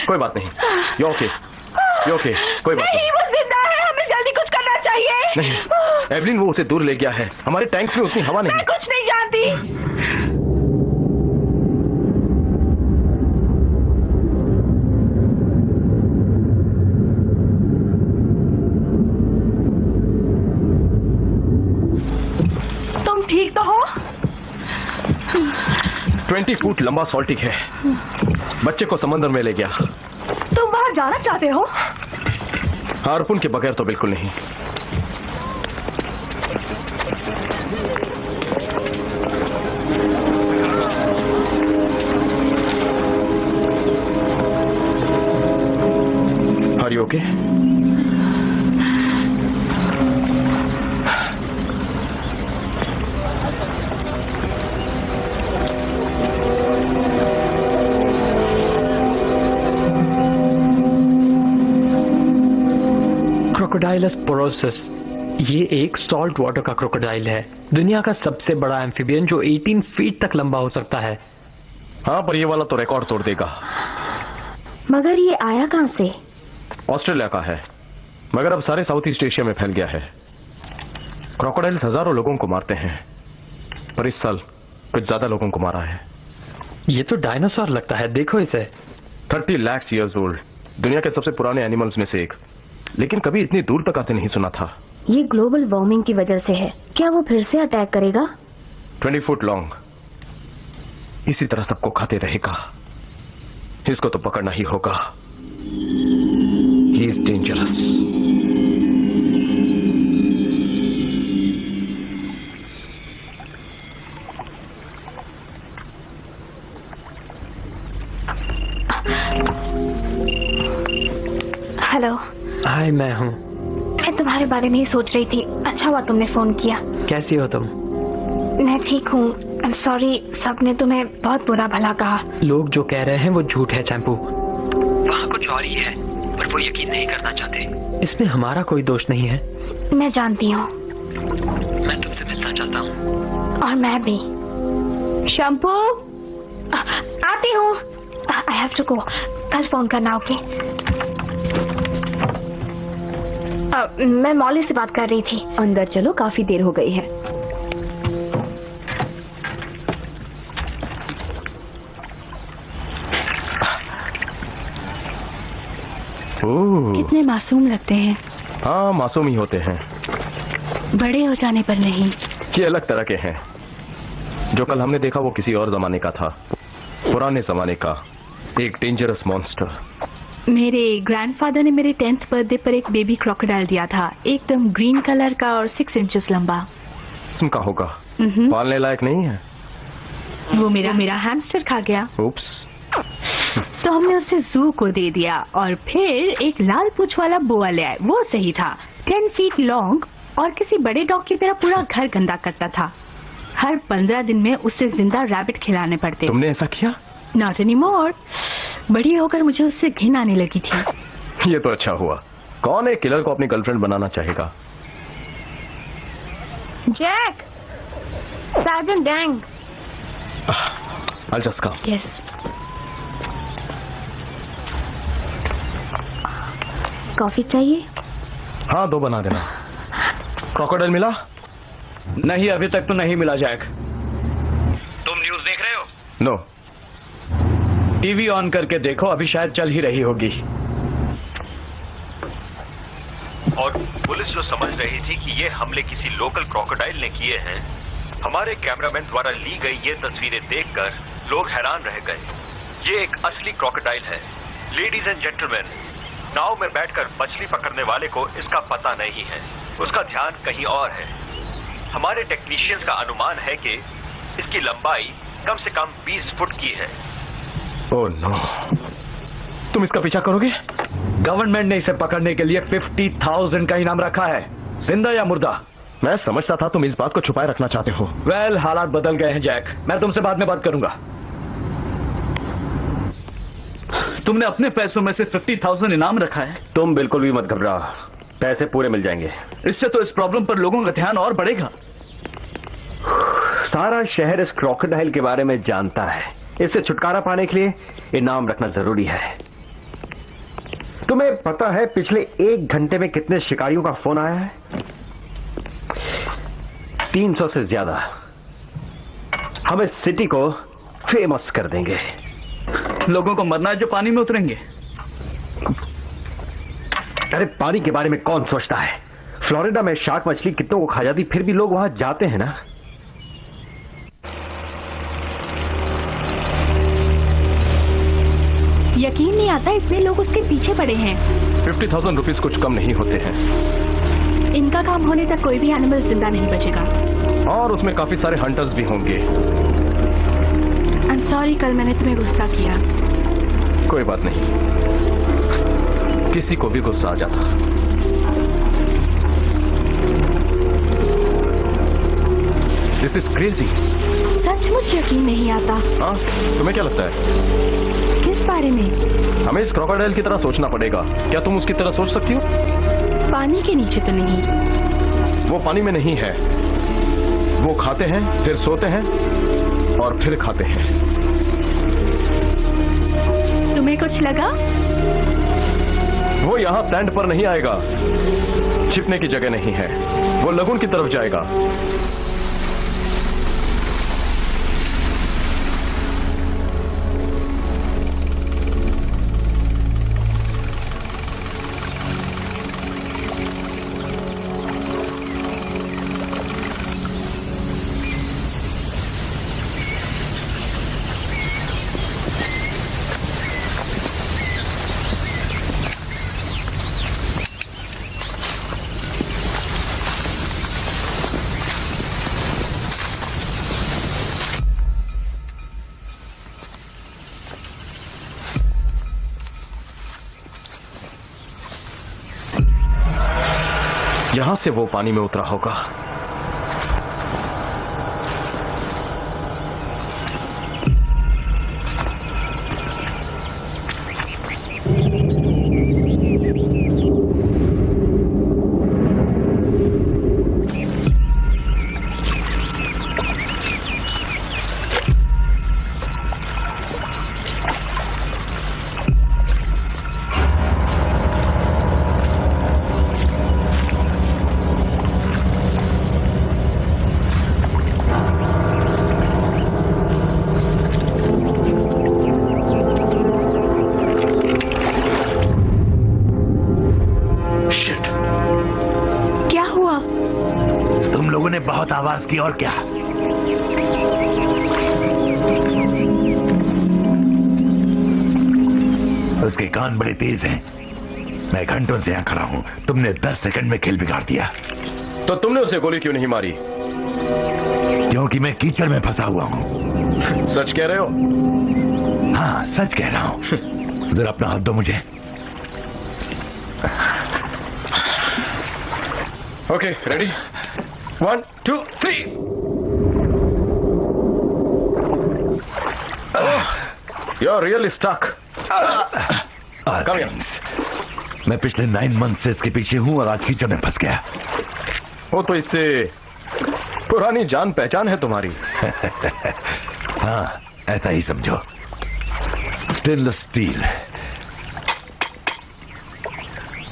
कोई बात नहीं। You okay? कोई बात नहीं, वो जिंदा है। हमें जल्दी कुछ करना चाहिए। चाहिए। नहीं एवलिन, वो उसे दूर ले गया है। हमारे टैंक्स में उतनी हवा नहीं। मैं कुछ नहीं जानती। तुम ठीक तो हो? 20 फुट लंबा सॉल्टिक है, बच्चे को समंदर में ले गया। तुम वहां जाना चाहते हो? हार्पून के बगैर तो बिल्कुल नहीं। Are you okay? क्रोकोडाइलस पोरोसिस, ये एक सॉल्ट वाटर का क्रोकोडाइल है। दुनिया का सबसे बड़ा एम्फीबियन जो 18 फीट तक लंबा हो सकता है। हाँ, पर ये वाला तो रिकॉर्ड तोड़ देगा। मगर ये आया कहां से? ऑस्ट्रेलिया का है, मगर अब सारे साउथ ईस्ट एशिया में फैल गया है। क्रोकोडाइल्स हजारों लोगों को मारते हैं, पर इस साल कुछ ज्यादा लोगों को मारा है। ये तो डायनासोर लगता है, देखो इसे। 30 लाख ईयर्स ओल्ड, दुनिया के सबसे पुराने एनिमल्स में से एक, लेकिन कभी इतनी दूर तक आते नहीं सुना था। ये ग्लोबल वार्मिंग की वजह से है। क्या वो फिर से अटैक करेगा? 20 फुट लॉन्ग, इसी तरह सबको खाते रहेगा। इसको तो पकड़ना ही होगा। He is dangerous. हेलो। हाय, मैं हूँ। मैं तुम्हारे बारे में ही सोच रही थी। अच्छा हुआ तुमने फोन किया। कैसी हो तुम? मैं ठीक हूँ। आई एम सॉरी, सबने तुम्हें बहुत बुरा भला कहा। लोग जो कह रहे हैं वो झूठ है चैंपू। वहाँ कुछ और ही है, पर वो यकीन नहीं करना चाहते। इसमें हमारा कोई दोष नहीं है। मैं जानती हूँ। मैं तुमसे मिलना चाहता हूँ। और मैं भी। शैम्पू, आती हूँ। I have to go. कल फोन करना, ओके? मैं मौली से बात कर रही थी। अंदर चलो, काफी देर हो गई है। कितने मासूम लगते हैं। हाँ, मासूम ही होते हैं। बड़े हो जाने पर नहीं। ये अलग तरह के हैं। जो कल हमने देखा वो किसी और जमाने का था, पुराने जमाने का, एक डेंजरस मॉन्स्टर। मेरे ग्रैंडफादर ने मेरे 10th बर्थडे पर एक बेबी क्रोकोडाइल दिया था, एकदम ग्रीन कलर का और 6 इंचेस लंबा। का होगा, पालने लायक नहीं है। वो मेरा हैमस्टर खा गया। उप्स। तो हमने उसे जू को दे दिया और फिर एक लाल पूंछ वाला बोआ ले आए। वो सही था, 10 फीट लॉन्ग, और किसी बड़े डॉग की तरह पूरा घर गंदा करता था। हर 15 दिन में उसे जिंदा रैबिट खिलाने पड़ते। तुमने ऐसा किया? Not any more. बड़ी होकर मुझे उससे घिन आने लगी थी। ये तो अच्छा हुआ। कौन एक किलर को अपनी गर्लफ्रेंड बनाना चाहेगा? Jack, sergeant Dang. I'll just come. Yes. Coffee चाहिए? हाँ, 2 बना देना। क्रोकोडाइल मिला? नहीं, अभी तक तो नहीं मिला जैक। तुम न्यूज़ देख रहे हो? नो। टीवी ऑन करके देखो, अभी शायद चल ही रही होगी। और पुलिस जो समझ रही थी कि ये हमले किसी लोकल क्रोकोडाइल ने किए हैं, हमारे कैमरामैन द्वारा ली गई ये तस्वीरें देखकर लोग हैरान रह गए। ये एक असली क्रोकोडाइल है। लेडीज एंड जेंटलमैन, नाव में बैठकर मछली पकड़ने वाले को इसका पता नहीं है, उसका ध्यान कहीं और है। हमारे टेक्नीशियंस का अनुमान है कि इसकी लंबाई कम से कम 20 फुट की है। ओह नो, तुम इसका पीछा करोगे? गवर्नमेंट ने इसे पकड़ने के लिए 50,000 का इनाम रखा है, जिंदा या मुर्दा। मैं समझता था तुम इस बात को छुपाए रखना चाहते हो। वेल, हालात बदल गए हैं जैक, मैं तुमसे बाद में बात करूंगा। तुमने अपने पैसों में से 50,000 इनाम रखा है? तुम बिल्कुल भी मत घबराओ, पैसे पूरे मिल जाएंगे। इससे तो इस प्रॉब्लम पर लोगों का ध्यान और बढ़ेगा। सारा शहर इस क्रोकोडाइल के बारे में जानता है। इससे छुटकारा पाने के लिए इनाम रखना जरूरी है। तुम्हें पता है पिछले 1 घंटे में कितने शिकारियों का फोन आया है? 300 से ज्यादा। हम इस सिटी को फेमस कर देंगे। लोगों को मरना है जो पानी में उतरेंगे। अरे पानी के बारे में कौन सोचता है? फ्लोरिडा में शार्क मछली कितनों को खा जाती, फिर भी लोग वहां जाते हैं ना। यकीन नहीं आता इसमें लोग उसके पीछे पड़े हैं। 50,000 रुपीज कुछ कम नहीं होते हैं। इनका काम होने तक कोई भी एनिमल जिंदा नहीं बचेगा। और उसमें काफी सारे हंटर्स भी होंगे। I'm sorry, कल मैंने तुम्हें गुस्सा किया। कोई बात नहीं, किसी को भी गुस्सा आ जाता। This is crazy. सचमुच यकीन नहीं आता। हाँ, तुम्हें क्या लगता है? किस बारे में? हमें इस क्रोकोडाइल की तरह सोचना पड़ेगा। क्या तुम उसकी तरह सोच सकती हो? पानी के नीचे तो नहीं। वो पानी में नहीं है। वो खाते हैं, फिर सोते हैं और फिर खाते हैं। तुम्हें कुछ लगा? वो यहाँ सैंड पर नहीं आएगा। छिपने की जगह नहीं है। वो लगून की तरफ जाएगा। यहां से वो पानी में उतरा होगा। आवाज की और क्या? उसके कान बड़े तेज हैं। मैं घंटों से यहां खड़ा हूं। तुमने 10 सेकंड में खेल बिगाड़ दिया। तो तुमने उसे गोली क्यों नहीं मारी? क्योंकि मैं कीचड़ में फंसा हुआ हूं। सच कह रहे हो? हाँ, सच कह रहा हूं। जरा अपना हाथ दो मुझे। Okay, ready? 1, 2, 3। You're really stuck. Come here. मैं पिछले 9 मंथ से इसके पीछे हूं और आज कीचड़ में फंस गया। वो तो इससे पुरानी जान पहचान है तुम्हारी। हाँ, ऐसा ही समझो। Stainless steel.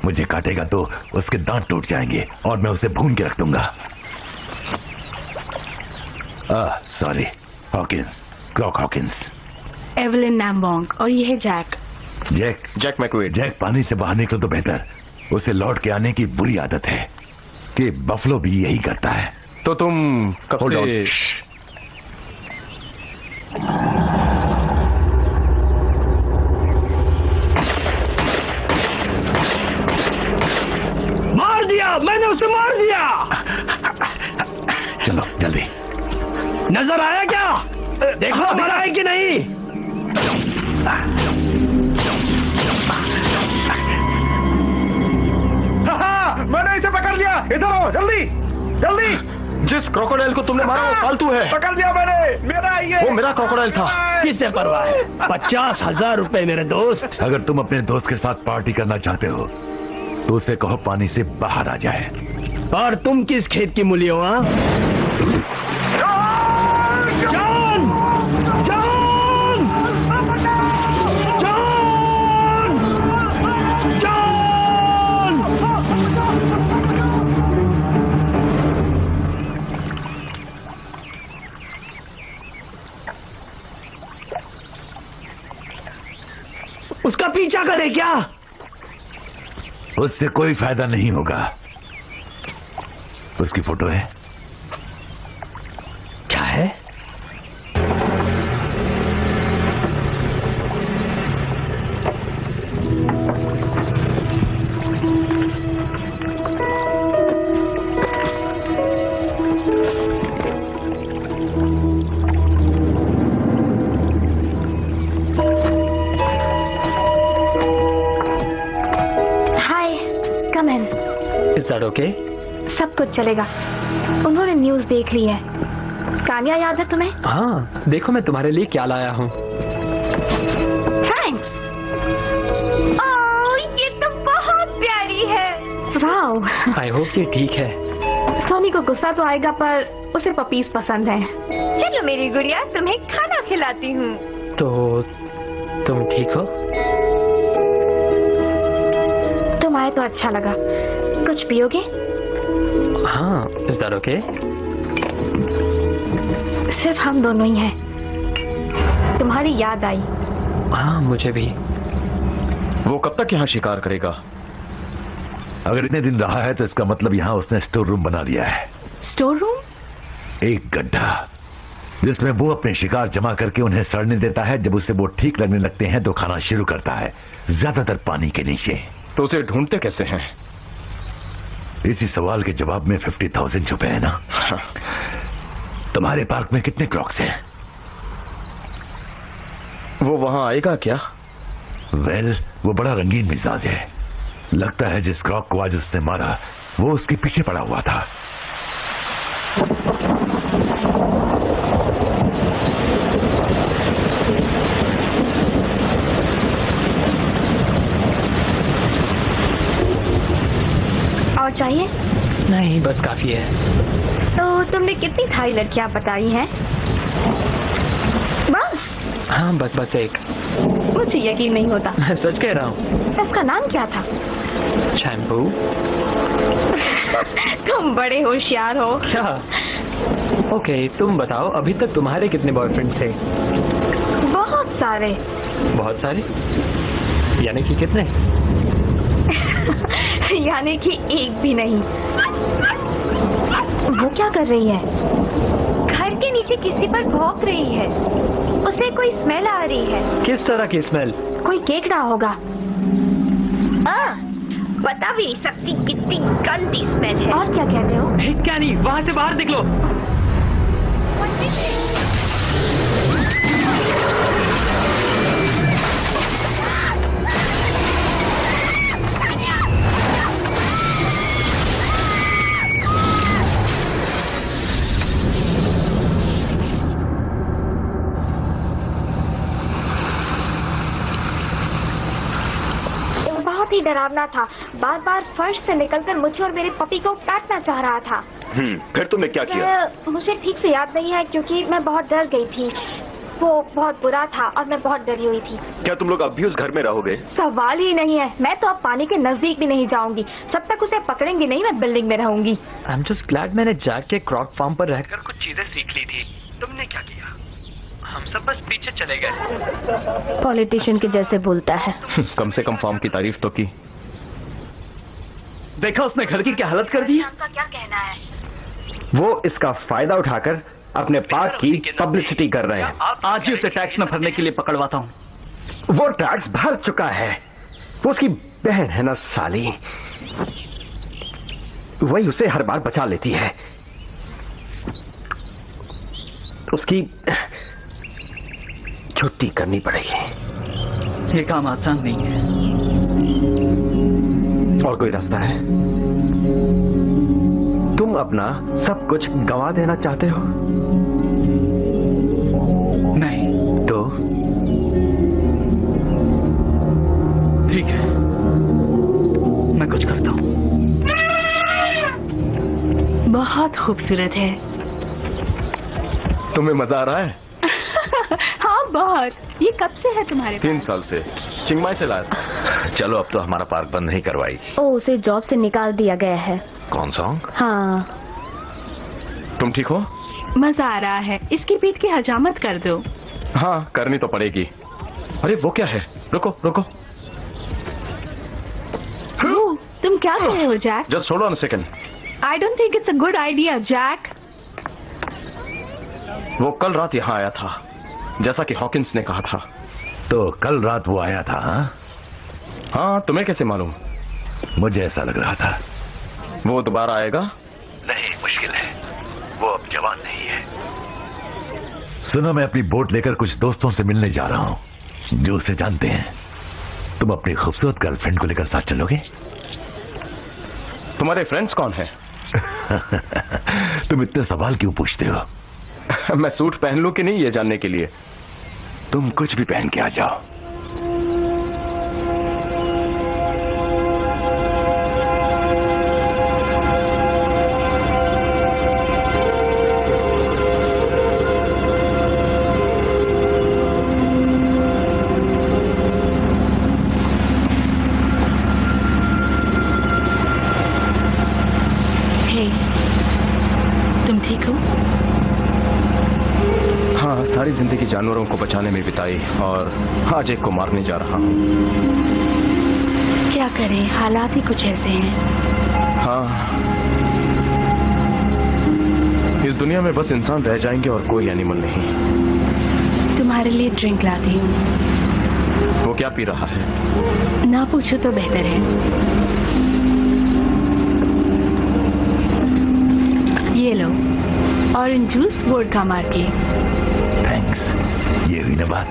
मुझे काटेगा तो उसके दांत टूट जाएंगे और मैं उसे भून के रख दूंगा। Sorry, Hawkins, Crock Hawkins. Evelyn Nambong और ये है जैक। जैक मैकवेड। जैक पानी से बाहर निकले तो बेहतर। उसे लौट के आने की बुरी आदत है कि बफलो भी यही करता है। तो तुम कब से? मार दिया, मैंने उसे मार दिया। चलो जल्दी। नजर आया क्या? देखो मरा है कि नहीं? मैंने इसे पकड़ लिया। इधर आओ, जल्दी जल्दी। जिस क्रोकोडाइल को तुमने मारा वो फालतू है। पकड़ लिया मैंने। मेरा ये वो मेरा क्रोकोडाइल था। किससे परवाह है? 50,000 रुपए मेरे दोस्त। अगर तुम अपने दोस्त के साथ पार्टी करना चाहते हो तो उसे कहो पानी से बाहर आ जाए। और तुम किस खेत की मूली हो? हाँ, जॉन! जॉन! जॉन! जॉन! पीछा करे क्या? उससे कोई फायदा नहीं होगा। उसकी फोटो है? क्या है? Is that okay? सब कुछ चलेगा। उन्होंने न्यूज़ देख ली है। कान्या याद है तुम्हें? हाँ, देखो मैं तुम्हारे लिए क्या लाया हूँ। थैंक्स। ओह, ये तो बहुत प्यारी है। वाओ। आई होप ये ठीक है। सोनी को गुस्सा तो आएगा पर उसे पपीज पसंद है। चलो मेरी गुड़िया, तुम्हें खाना खिलाती हूँ। तो तुम ठीक हो? तुम आए तो अच्छा लगा। कुछ पियोगे? हाँ, इज दैट ओके? सिर्फ हम दोनों ही हैं। तुम्हारी याद आई। हाँ, मुझे भी। वो कब तक यहाँ शिकार करेगा? अगर इतने दिन रहा है तो इसका मतलब यहाँ उसने स्टोर रूम बना लिया है। Store room? एक गड्ढा जिसमें वो अपने शिकार जमा करके उन्हें सड़ने देता है। जब उसे वो ठीक लगने लगते हैं तो खाना शुरू करता है, ज्यादातर पानी के नीचे। तो उसे ढूंढते कैसे हैं? इसी सवाल के जवाब में 50,000 छुपे हैं ना। तुम्हारे पार्क में कितने क्रॉक्स हैं? वो वहां आएगा क्या? वेल, वो बड़ा रंगीन मिजाज है। लगता है जिस क्रॉक को आज उसने मारा वो उसके पीछे पड़ा हुआ था। और चाहिए? नहीं, बस काफी है। तो तुमने कितनी थाई लड़कियां बताई हैं? बस? हाँ, बस एक। मुझे यकीन नहीं होता। मैं सच कह रहा हूँ। उसका नाम क्या था? शैम्पू। तुम बड़े होशियार हो। क्या? ओके, तुम बताओ, अभी तक तुम्हारे कितने बॉयफ्रेंड थे? बहुत सारे। बहुत सारे? यानी कि कितने? यानी कि एक भी नहीं। वो क्या कर रही है? घर के नीचे किसी पर भौंक रही है। उसे कोई स्मेल आ रही है। किस तरह की स्मेल? कोई केक रहा होगा। बता भी नहीं सकती कितनी गंदी स्मेल है। और क्या कहते हो? क्या नहीं, वहाँ से बाहर निकलो। बहुत ही डरावना था। बार बार फर्श से निकलकर मुझे और मेरे पपी को काटना चाह रहा था। फिर तुमने क्या किया? मुझे ठीक से याद नहीं है क्योंकि मैं बहुत डर गई थी। वो बहुत बुरा था और मैं बहुत डरी हुई थी। क्या तुम लोग अब भी उस घर में रहोगे? सवाल ही नहीं है। मैं तो अब पानी के नजदीक भी नहीं जाऊंगी। जब तक उसे पकड़ेंगे नहीं मैं बिल्डिंग में रहूंगी। आई एम जस्ट ग्लैड मैंने जाके क्रॉक फार्म पर रहकर कुछ चीजें सीख ली थी। तुमने क्या किया? हम सब बस पीछे चले गए। पॉलिटिशियन के जैसे बोलता है। कम से कम फार्म की तारीफ तो की। देखा उसने घर की क्या हालत कर दी? आपका क्या कहना है? वो इसका फायदा उठाकर अपने पार्क की पब्लिसिटी कर रहे हैं। आज ही उसे टैक्स में भरने के लिए पकड़वाता हूँ। वो टैक्स भर चुका है। वो उसकी बहन है ना साली, वही उसे हर बार बचा लेती है। उसकी छुट्टी करनी पड़ेगी। ये काम आसान नहीं है। और कोई रास्ता है? तुम अपना सब कुछ गंवा देना चाहते हो? नहीं। तो ठीक है, मैं कुछ करता हूँ। बहुत खूबसूरत है। तुम्हें मजा आ रहा है? हाँ बहुत। ये कब से है तुम्हारे 3 साल से। चिंगमाई से लाया। चलो अब तो हमारा पार्क बंद नहीं करवाई। उसे जॉब से निकाल दिया गया है। कौन सा? हाँ। तुम ठीक हो? मजा आ रहा है। इसकी पीठ की हजामत कर दो। हाँ, करनी तो पड़ेगी। अरे वो क्या है? रुको रुको। तुम क्या कर रहे हो Jack? Just hold on a second. I don't think it's a good idea Jack. वो कल रात यहाँ आया था, जैसा कि हॉकिंस ने कहा था। तो कल रात वो आया था? हाँ, तुम्हें कैसे मालूम? मुझे ऐसा लग रहा था। वो दोबारा आएगा? नहीं, मुश्किल है। वो अब जवान नहीं है। सुनो, मैं अपनी बोट लेकर कुछ दोस्तों से मिलने जा रहा हूँ जो उसे जानते हैं। तुम अपनी खूबसूरत गर्लफ्रेंड को लेकर साथ चलोगे? तुम्हारे फ्रेंड्स कौन हैं? तुम इतने सवाल क्यों पूछते हो? मैं सूट पहन लूं कि नहीं, ये जानने के लिए। तुम कुछ भी पहन के आ जाओ। सारी जिंदगी जानवरों को बचाने में बिताई और आज एक को मारने जा रहा हूँ। क्या करें, हालात ही कुछ ऐसे हैं। हाँ, इस दुनिया में बस इंसान रह जाएंगे और कोई एनिमल नहीं। तुम्हारे लिए ड्रिंक लाती हूँ। वो क्या पी रहा है? ना पूछो तो बेहतर है। ये लो, ऑरेंज जूस वोडका मार के। थैंक्स, ये हुई ना बात।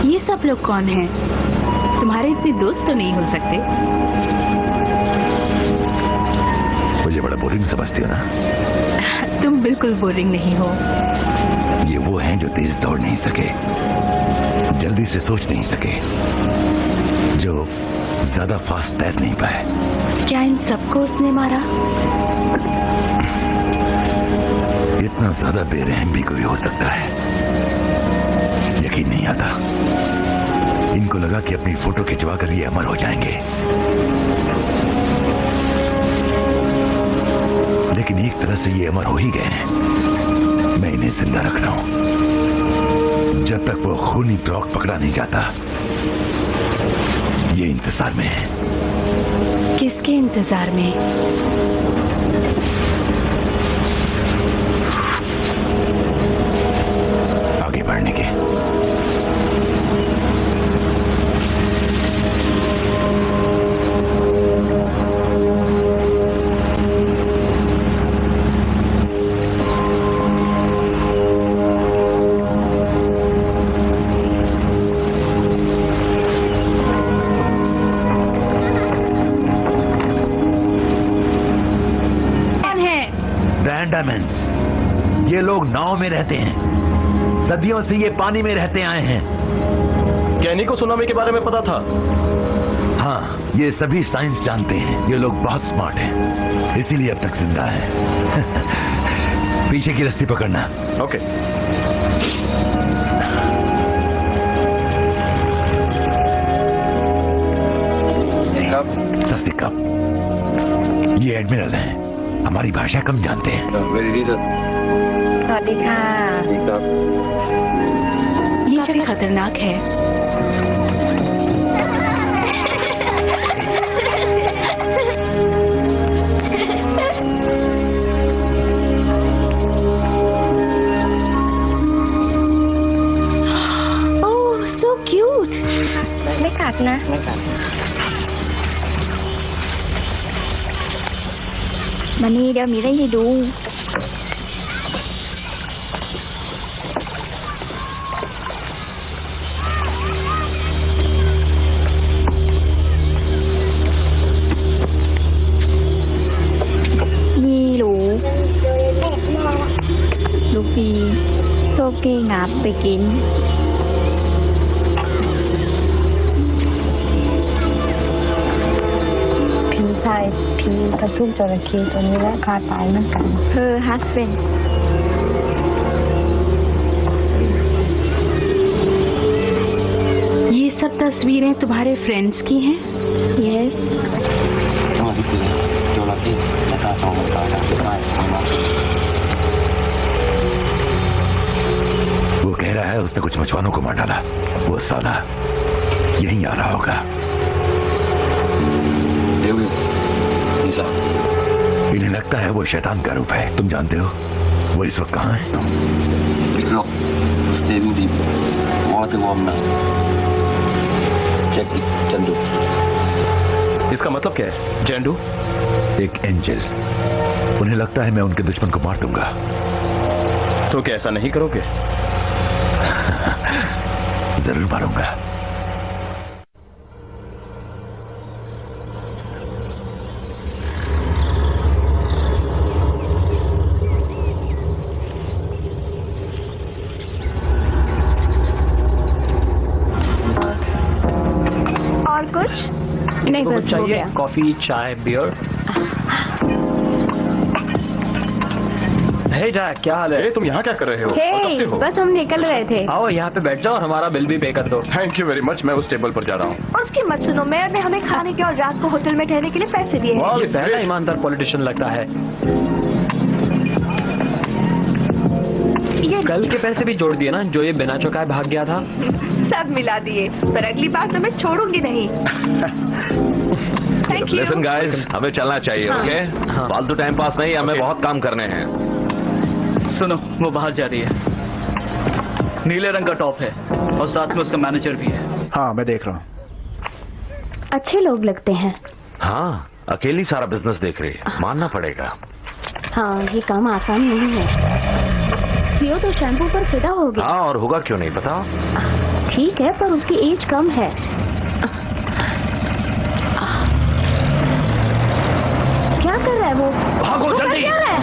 ये सब लोग कौन हैं? तुम्हारे इतने दोस्त तो नहीं हो सकते। मुझे बड़ा बोरिंग समझती हो ना? तुम बिल्कुल बोरिंग नहीं हो। ये वो हैं जो तेज दौड़ नहीं सके, जल्दी से सोच नहीं सके, जो ज्यादा फास्ट तैर नहीं पाए। क्या इन सबको उसने मारा? इतना ज्यादा बेरहम भी कोई हो सकता है? यकीन नहीं आता। इनको लगा कि अपनी फोटो खिंचवा कर ये अमर हो जाएंगे, लेकिन एक तरह से ये अमर हो ही गए हैं। मैं इन्हें जिंदा रख रहा हूं जब तक वो खूनी ड्रॉग पकड़ा नहीं जाता। ये इंतजार में है। किसके इंतजार में? आगे बढ़ने के। ये लोग नाव में रहते हैं, सदियों से ये पानी में रहते आए हैं। क्या इन्हीं को सुनामी के बारे में पता था? हाँ, ये सभी साइंस जानते हैं। ये लोग बहुत स्मार्ट हैं, इसीलिए अब तक जिंदा है। पीछे की रस्सी पकड़ना। ओके। सस्ती कप। ये एडमिरल हैं, हमारी भाषा कम जानते हैं। ये जगह खतरनाक है। ओह, so cute।ไม่กัดนะ มานี่เดี๋ยวมีได้ให้ดู นี่หลูลูกปีโซเกงับไปกินผีกระทุกจระเข้ตัวนี้และคาตายเหมือนกันฮัสเบนये सब तस्वीरें तुम्हारे फ्रेंड्स की हैं? यस वो कह कह रहा है उसने कुछ नौजवानों को मार डाला। वो साला यहीं आ रहा होगा। इन्हें लगता है वो शैतान का रूप है। तुम जानते हो वो इस वक्त कहाँ है? इसका मतलब क्या है जेंडू? एक एंजल। उन्हें लगता है मैं उनके दुश्मन को मार दूंगा। तो क्या ऐसा नहीं करोगे? जरूर मारूंगा। और कुछ नहीं? बस चाहिए कॉफी, चाय, बियर? हे जैक, क्या हाल है? तुम यहाँ क्या कर रहे हो? हे, बस हम निकल रहे थे। आओ यहाँ पे बैठ जाओ और हमारा बिल भी पे कर दो। Thank you very much. मैं उस टेबल पर जा रहा हूँ। उसकी मत सुनो, मेयर ने हमें खाने के और रात को होटल में ठहरने के लिए पैसे दिए हैं। ये पहला ईमानदार पॉलिटिशियन लगता है। ये कल के पैसे भी जोड़ दिए ना, जो ये बिना चौकाए भाग गया था। सब मिला दिए, पर अगली बार तो मैं छोड़ूंगी नहीं। लिसन गाइस, हमें चलना चाहिए। ओके, फालतू टाइम पास नहीं, हमें बहुत काम करने हैं। सुनो, वो बाहर जा रही है। नीले रंग का टॉप है और साथ में उसका मैनेजर भी है। हाँ, मैं देख रहा हूँ। अच्छे लोग लगते हैं। हाँ, अकेली सारा बिजनेस देख रही है, मानना पड़ेगा। हाँ, ये काम आसान नहीं है। सीओ तो शैम्पू पर फिदा हो गया। हाँ, और होगा क्यों नहीं, बताओ। ठीक है, पर उसकी एज कम है। क्या कर रहा है वो? भागो जल्दी। क्या है?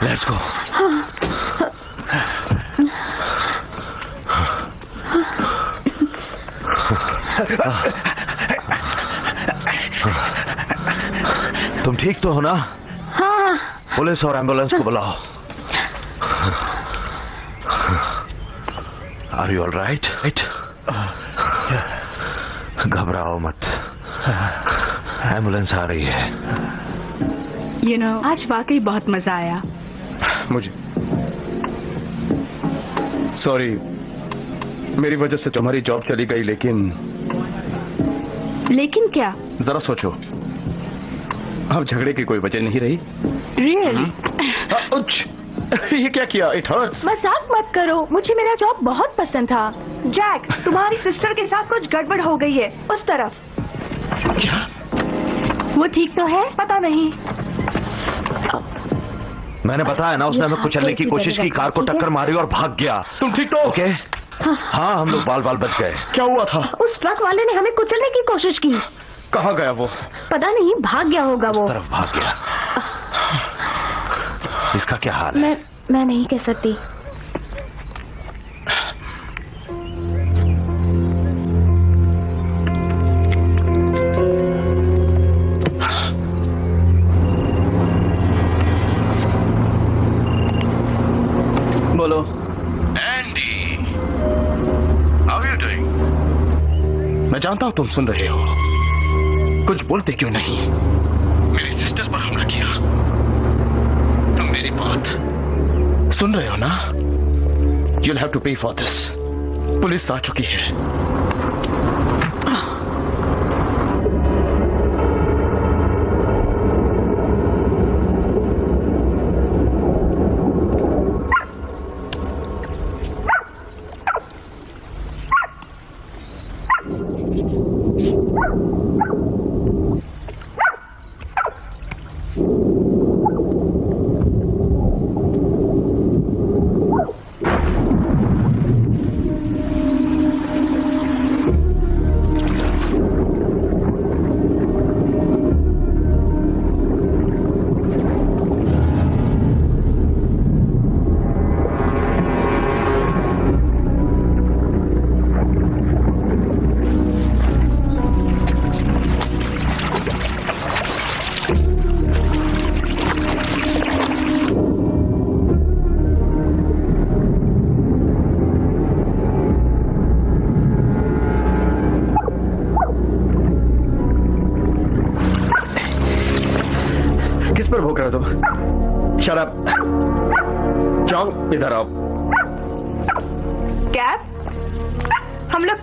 Let's go. तुम ठीक तो हो ना? हाँ। पुलिस और एम्बुलेंस को बुलाओ। Are you all right? घबराओ मत, एम्बुलेंस आ रही है। आज वाकई बहुत मजा आया मुझे। सॉरी, मेरी वजह से तुम्हारी जॉब चली गई, लेकिन क्या? जरा सोचो, अब झगड़े की कोई वजह नहीं रही। रियली? ये क्या किया? It hurts. मजाक मत करो, मुझे मेरा जॉब बहुत पसंद था। जैक, तुम्हारी सिस्टर के साथ कुछ गड़बड़ हो गई है उस तरफ। क्या? वो ठीक तो है? पता नहीं। मैंने बताया ना, उसने हमें कुचलने की कोशिश की, कार को टक्कर मारी और भाग गया। तुम ठीक तो? ओके। हाँ, हम लोग बाल बाल बच गए। क्या हुआ था? उस ट्रक वाले ने हमें कुचलने की कोशिश की। कहाँ गया वो? पता नहीं, भाग गया होगा वो। उस तरफ भाग गया। इसका क्या हाल है? मैं नहीं कह सकती। बोलो। Andy, how are you doing? मैं जानता हूँ तुम सुन रहे हो, कुछ बोलते क्यों नहीं? मेरी सिस्टर पर हमला किया। तुम मेरी बात सुन रहे हो ना? You'll have to pay for this. Police आ चुकी है।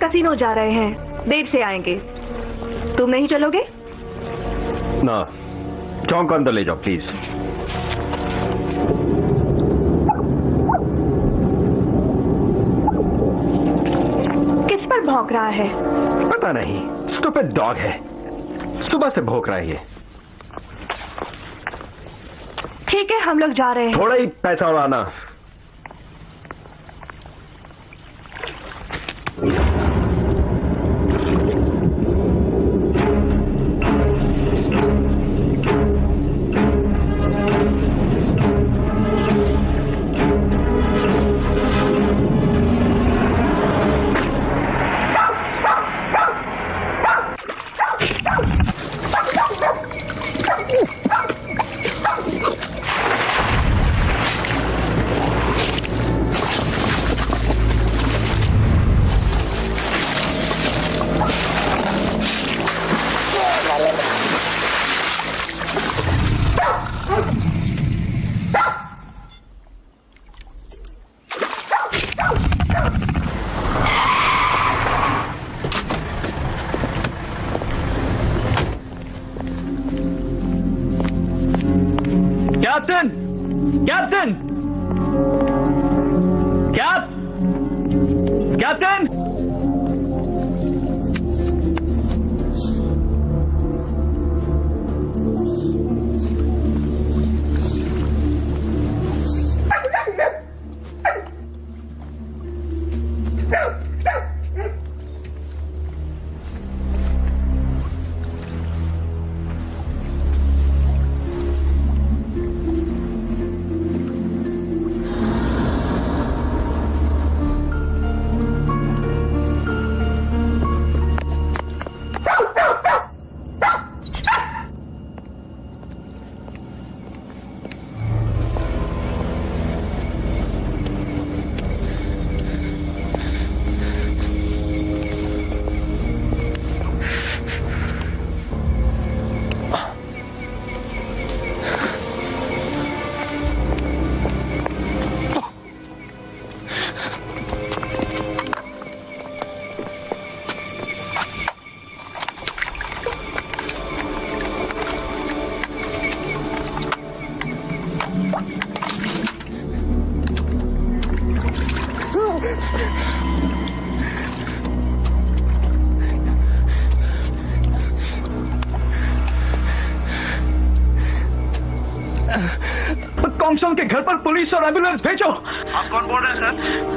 कसिनो जा रहे हैं, देर से आएंगे। तुम नहीं चलोगे? ना, जॉन को अंदर ले जाओ प्लीज। किस पर भौंक रहा है? पता नहीं, स्टूपिड डॉग है, सुबह से भौंक रहा है ये। ठीक है, हम लोग जा रहे हैं। थोड़ा ही पैसा उड़ाना। कैप्टन, कैप्टन, कैप्टन, कॉन्गसोंग के घर पर पुलिस और एम्बुलेंस भेजो। आप कौन बोल रहे हैं सर?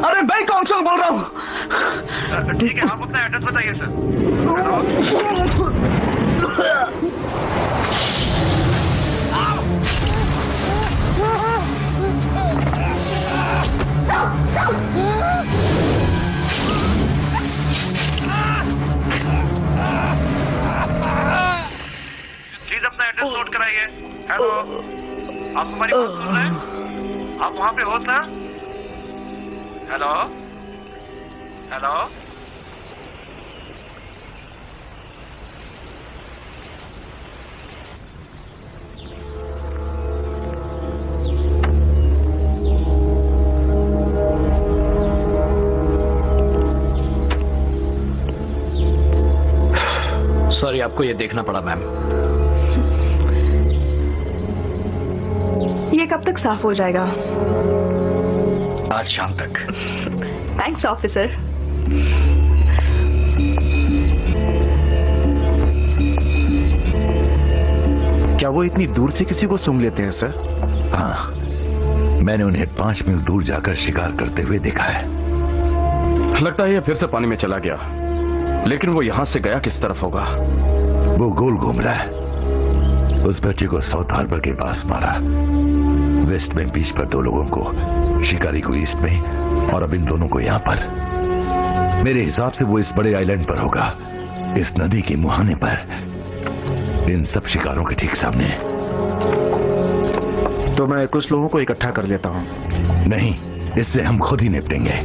अरे मैं कॉन्गसोंग बोल रहा हूँ। ठीक है, आप अपना एड्रेस बताइए सर। प्लीज अपना एड्रेस नोट कराइए। हेलो, आप हमारी बात सुन रहे हैं? आप वहाँ पे हो सर? हेलो, हेलो, सॉरी, आपको ये देखना पड़ा मैम। ये कब तक साफ हो जाएगा? आज शाम तक। Thanks officer. क्या वो इतनी दूर से किसी को सूंघ लेते हैं सर? हाँ, मैंने उन्हें 5 मील दूर जाकर शिकार करते हुए देखा है। लगता है ये फिर से पानी में चला गया, लेकिन वो यहां से गया किस तरफ होगा? वो गोल घूम रहा है। उस बच्चे को साउथ हार्बर के पास मारा, वेस्ट में बीच पर 2 लोगों को, शिकारी को ईस्ट में, और अब इन दोनों को यहाँ पर। मेरे हिसाब से वो इस बड़े आइलैंड पर होगा, इस नदी के मुहाने पर, इन सब शिकारों के ठीक सामने। तो मैं कुछ लोगों को इकट्ठा कर लेता हूँ। नहीं, इससे हम खुद ही निपटेंगे।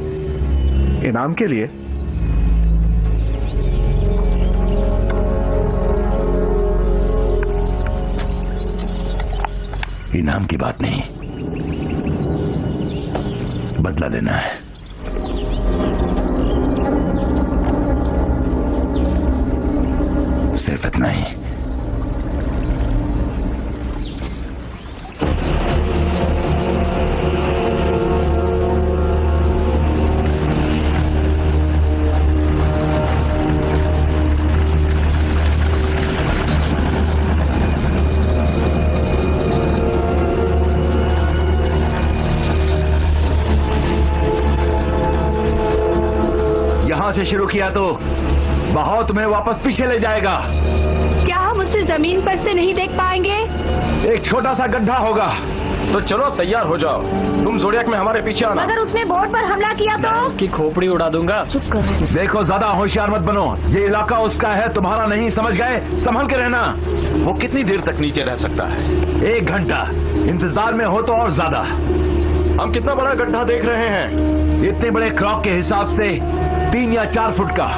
इनाम के लिए? इनाम की बात नहीं, बदला लेना है। सिर्फ इतना ही। से शुरू किया तो बहाव तुम्हें वापस पीछे ले जाएगा। क्या हम उसे जमीन पर से नहीं देख पाएंगे? एक छोटा सा गड्ढा होगा। तो चलो तैयार हो जाओ, तुम ज़ोडिएक में हमारे पीछे आना। अगर उसने बोट पर हमला किया तो की खोपड़ी उड़ा दूंगा। चुप करो। देखो ज्यादा होशियार मत बनो, ये इलाका उसका है, तुम्हारा नहीं, समझ गए? संभल के रहना। वो कितनी देर तक नीचे रह सकता है? 1 घंटा। इंतजार में हो तो और ज्यादा। हम कितना बड़ा गड्ढा देख रहे हैं? इतने बड़े क्रॉक के हिसाब से 3 या 4 फुट का।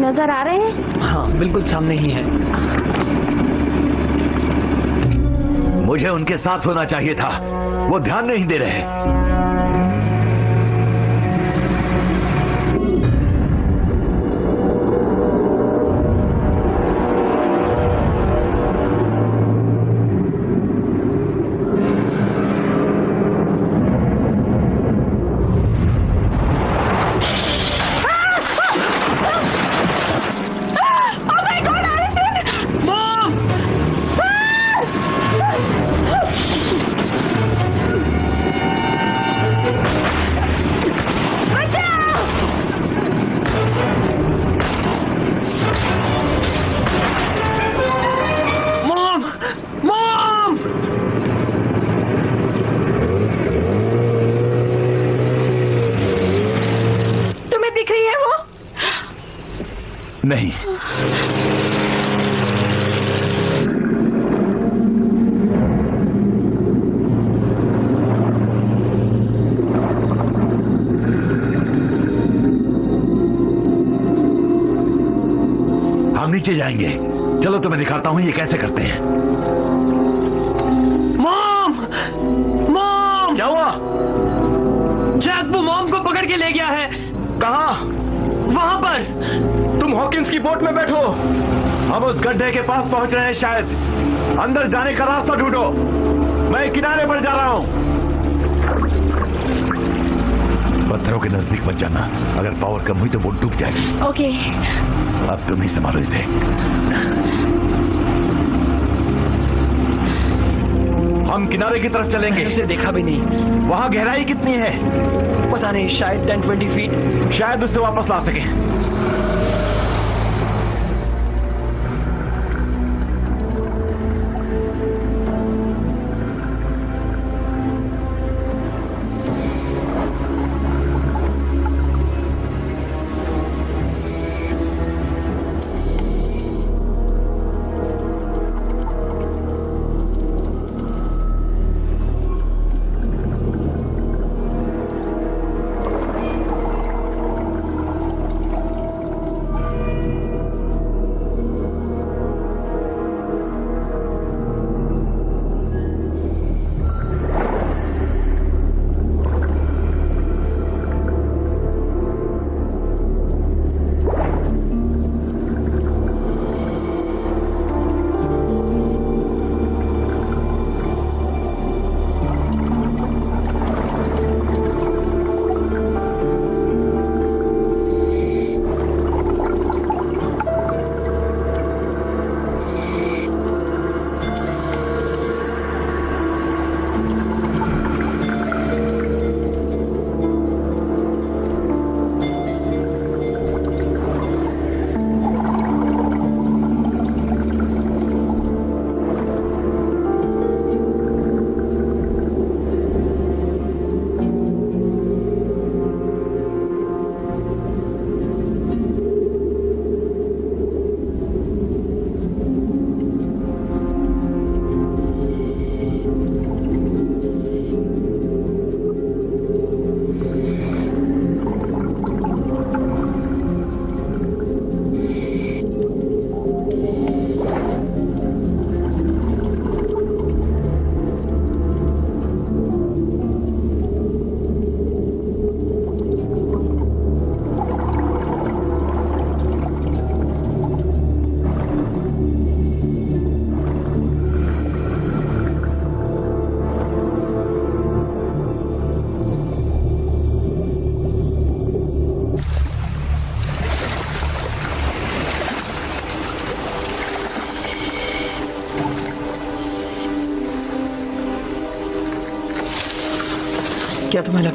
नजर आ रहे हैं? हाँ, बिल्कुल सामने ही है। मुझे उनके साथ होना चाहिए था, वो ध्यान नहीं दे रहे। नहीं, हम नीचे जाएंगे। चलो तो मैं दिखाता हूं ये कैसे करते हैं। मॉम! मॉम! क्या हुआ? जैक वो मॉम को पकड़ के ले गया है। कहाँ? वहां पर। तुम हॉकिंस की बोट में बैठो, हम उस गड्ढे के पास पहुंच रहे हैं। शायद अंदर जाने का रास्ता ढूंढो। मैं किनारे पर जा रहा हूं। पत्थरों के नजदीक मत जाना, अगर पावर कम हुई तो बोट डूब जाएगी। ओके। अब तुम ही संभालो इसे। हम किनारे की तरफ चलेंगे। उसे देखा भी नहीं। वहां गहराई कितनी है? पता नहीं, शायद 10-20 फीट। शायद उसे वापस ला सके।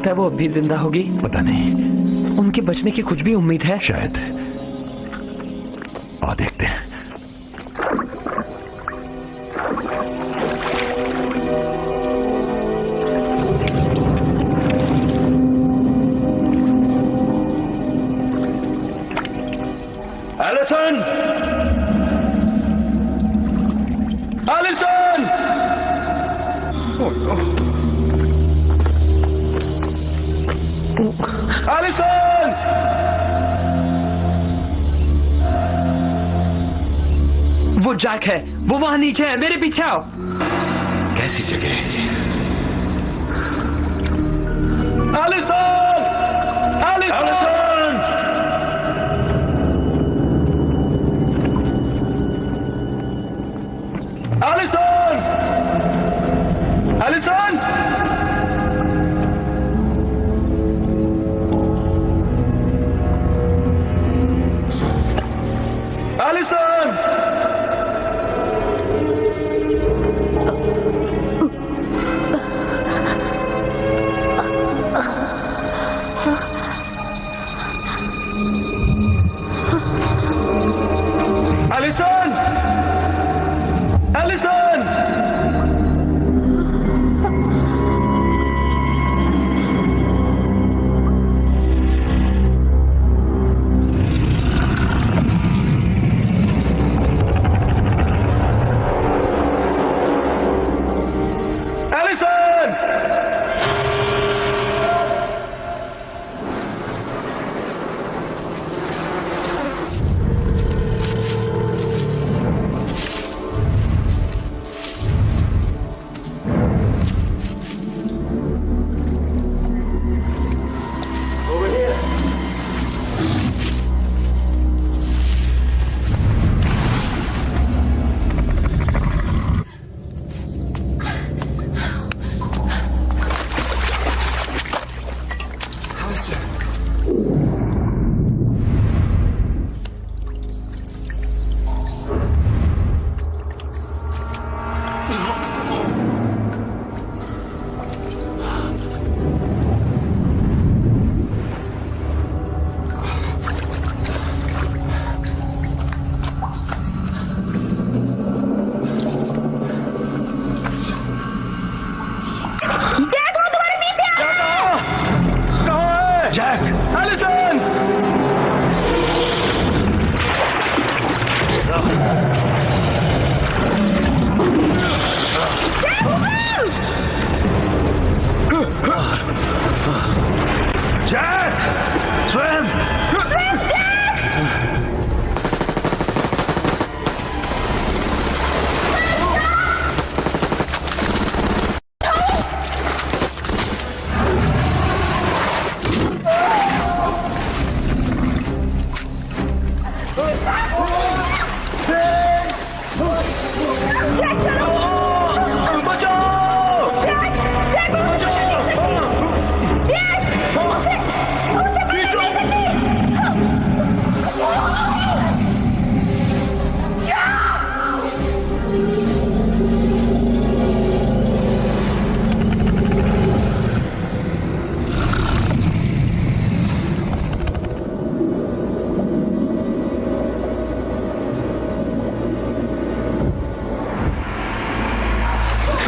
लगता है वो अब भी जिंदा होगी? पता नहीं। उनके बचने की कुछ भी उम्मीद है? शायद। आ देखते हैं। एलिसन! एलिसन! एलिसन! वो जैक है, वो वहां नीचे है, मेरे पीछे आओ। कैसी जगह है ये? Allison! Allison! Allison! Allison! Allison! Allison! Allison!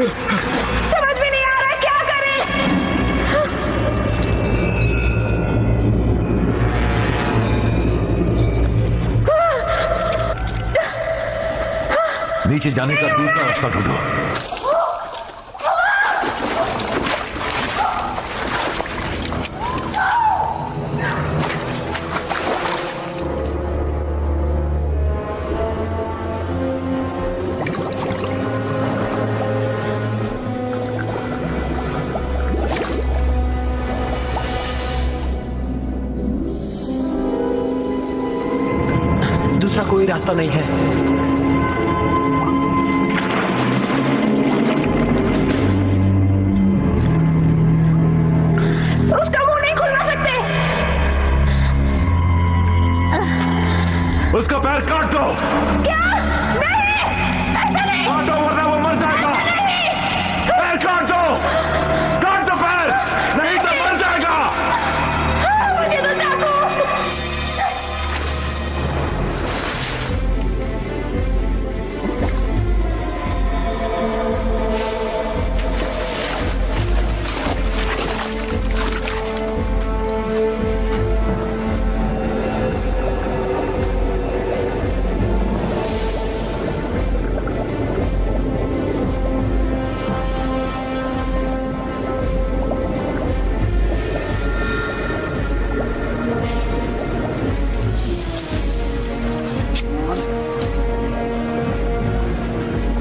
समझ में नहीं आ रहा क्या करें। नीचे जाने का दूसरा रास्ता ढूंढो। कोई रास्ता नहीं है। उसका मुंह नहीं खोलना सकते। उसका पैर काट दो।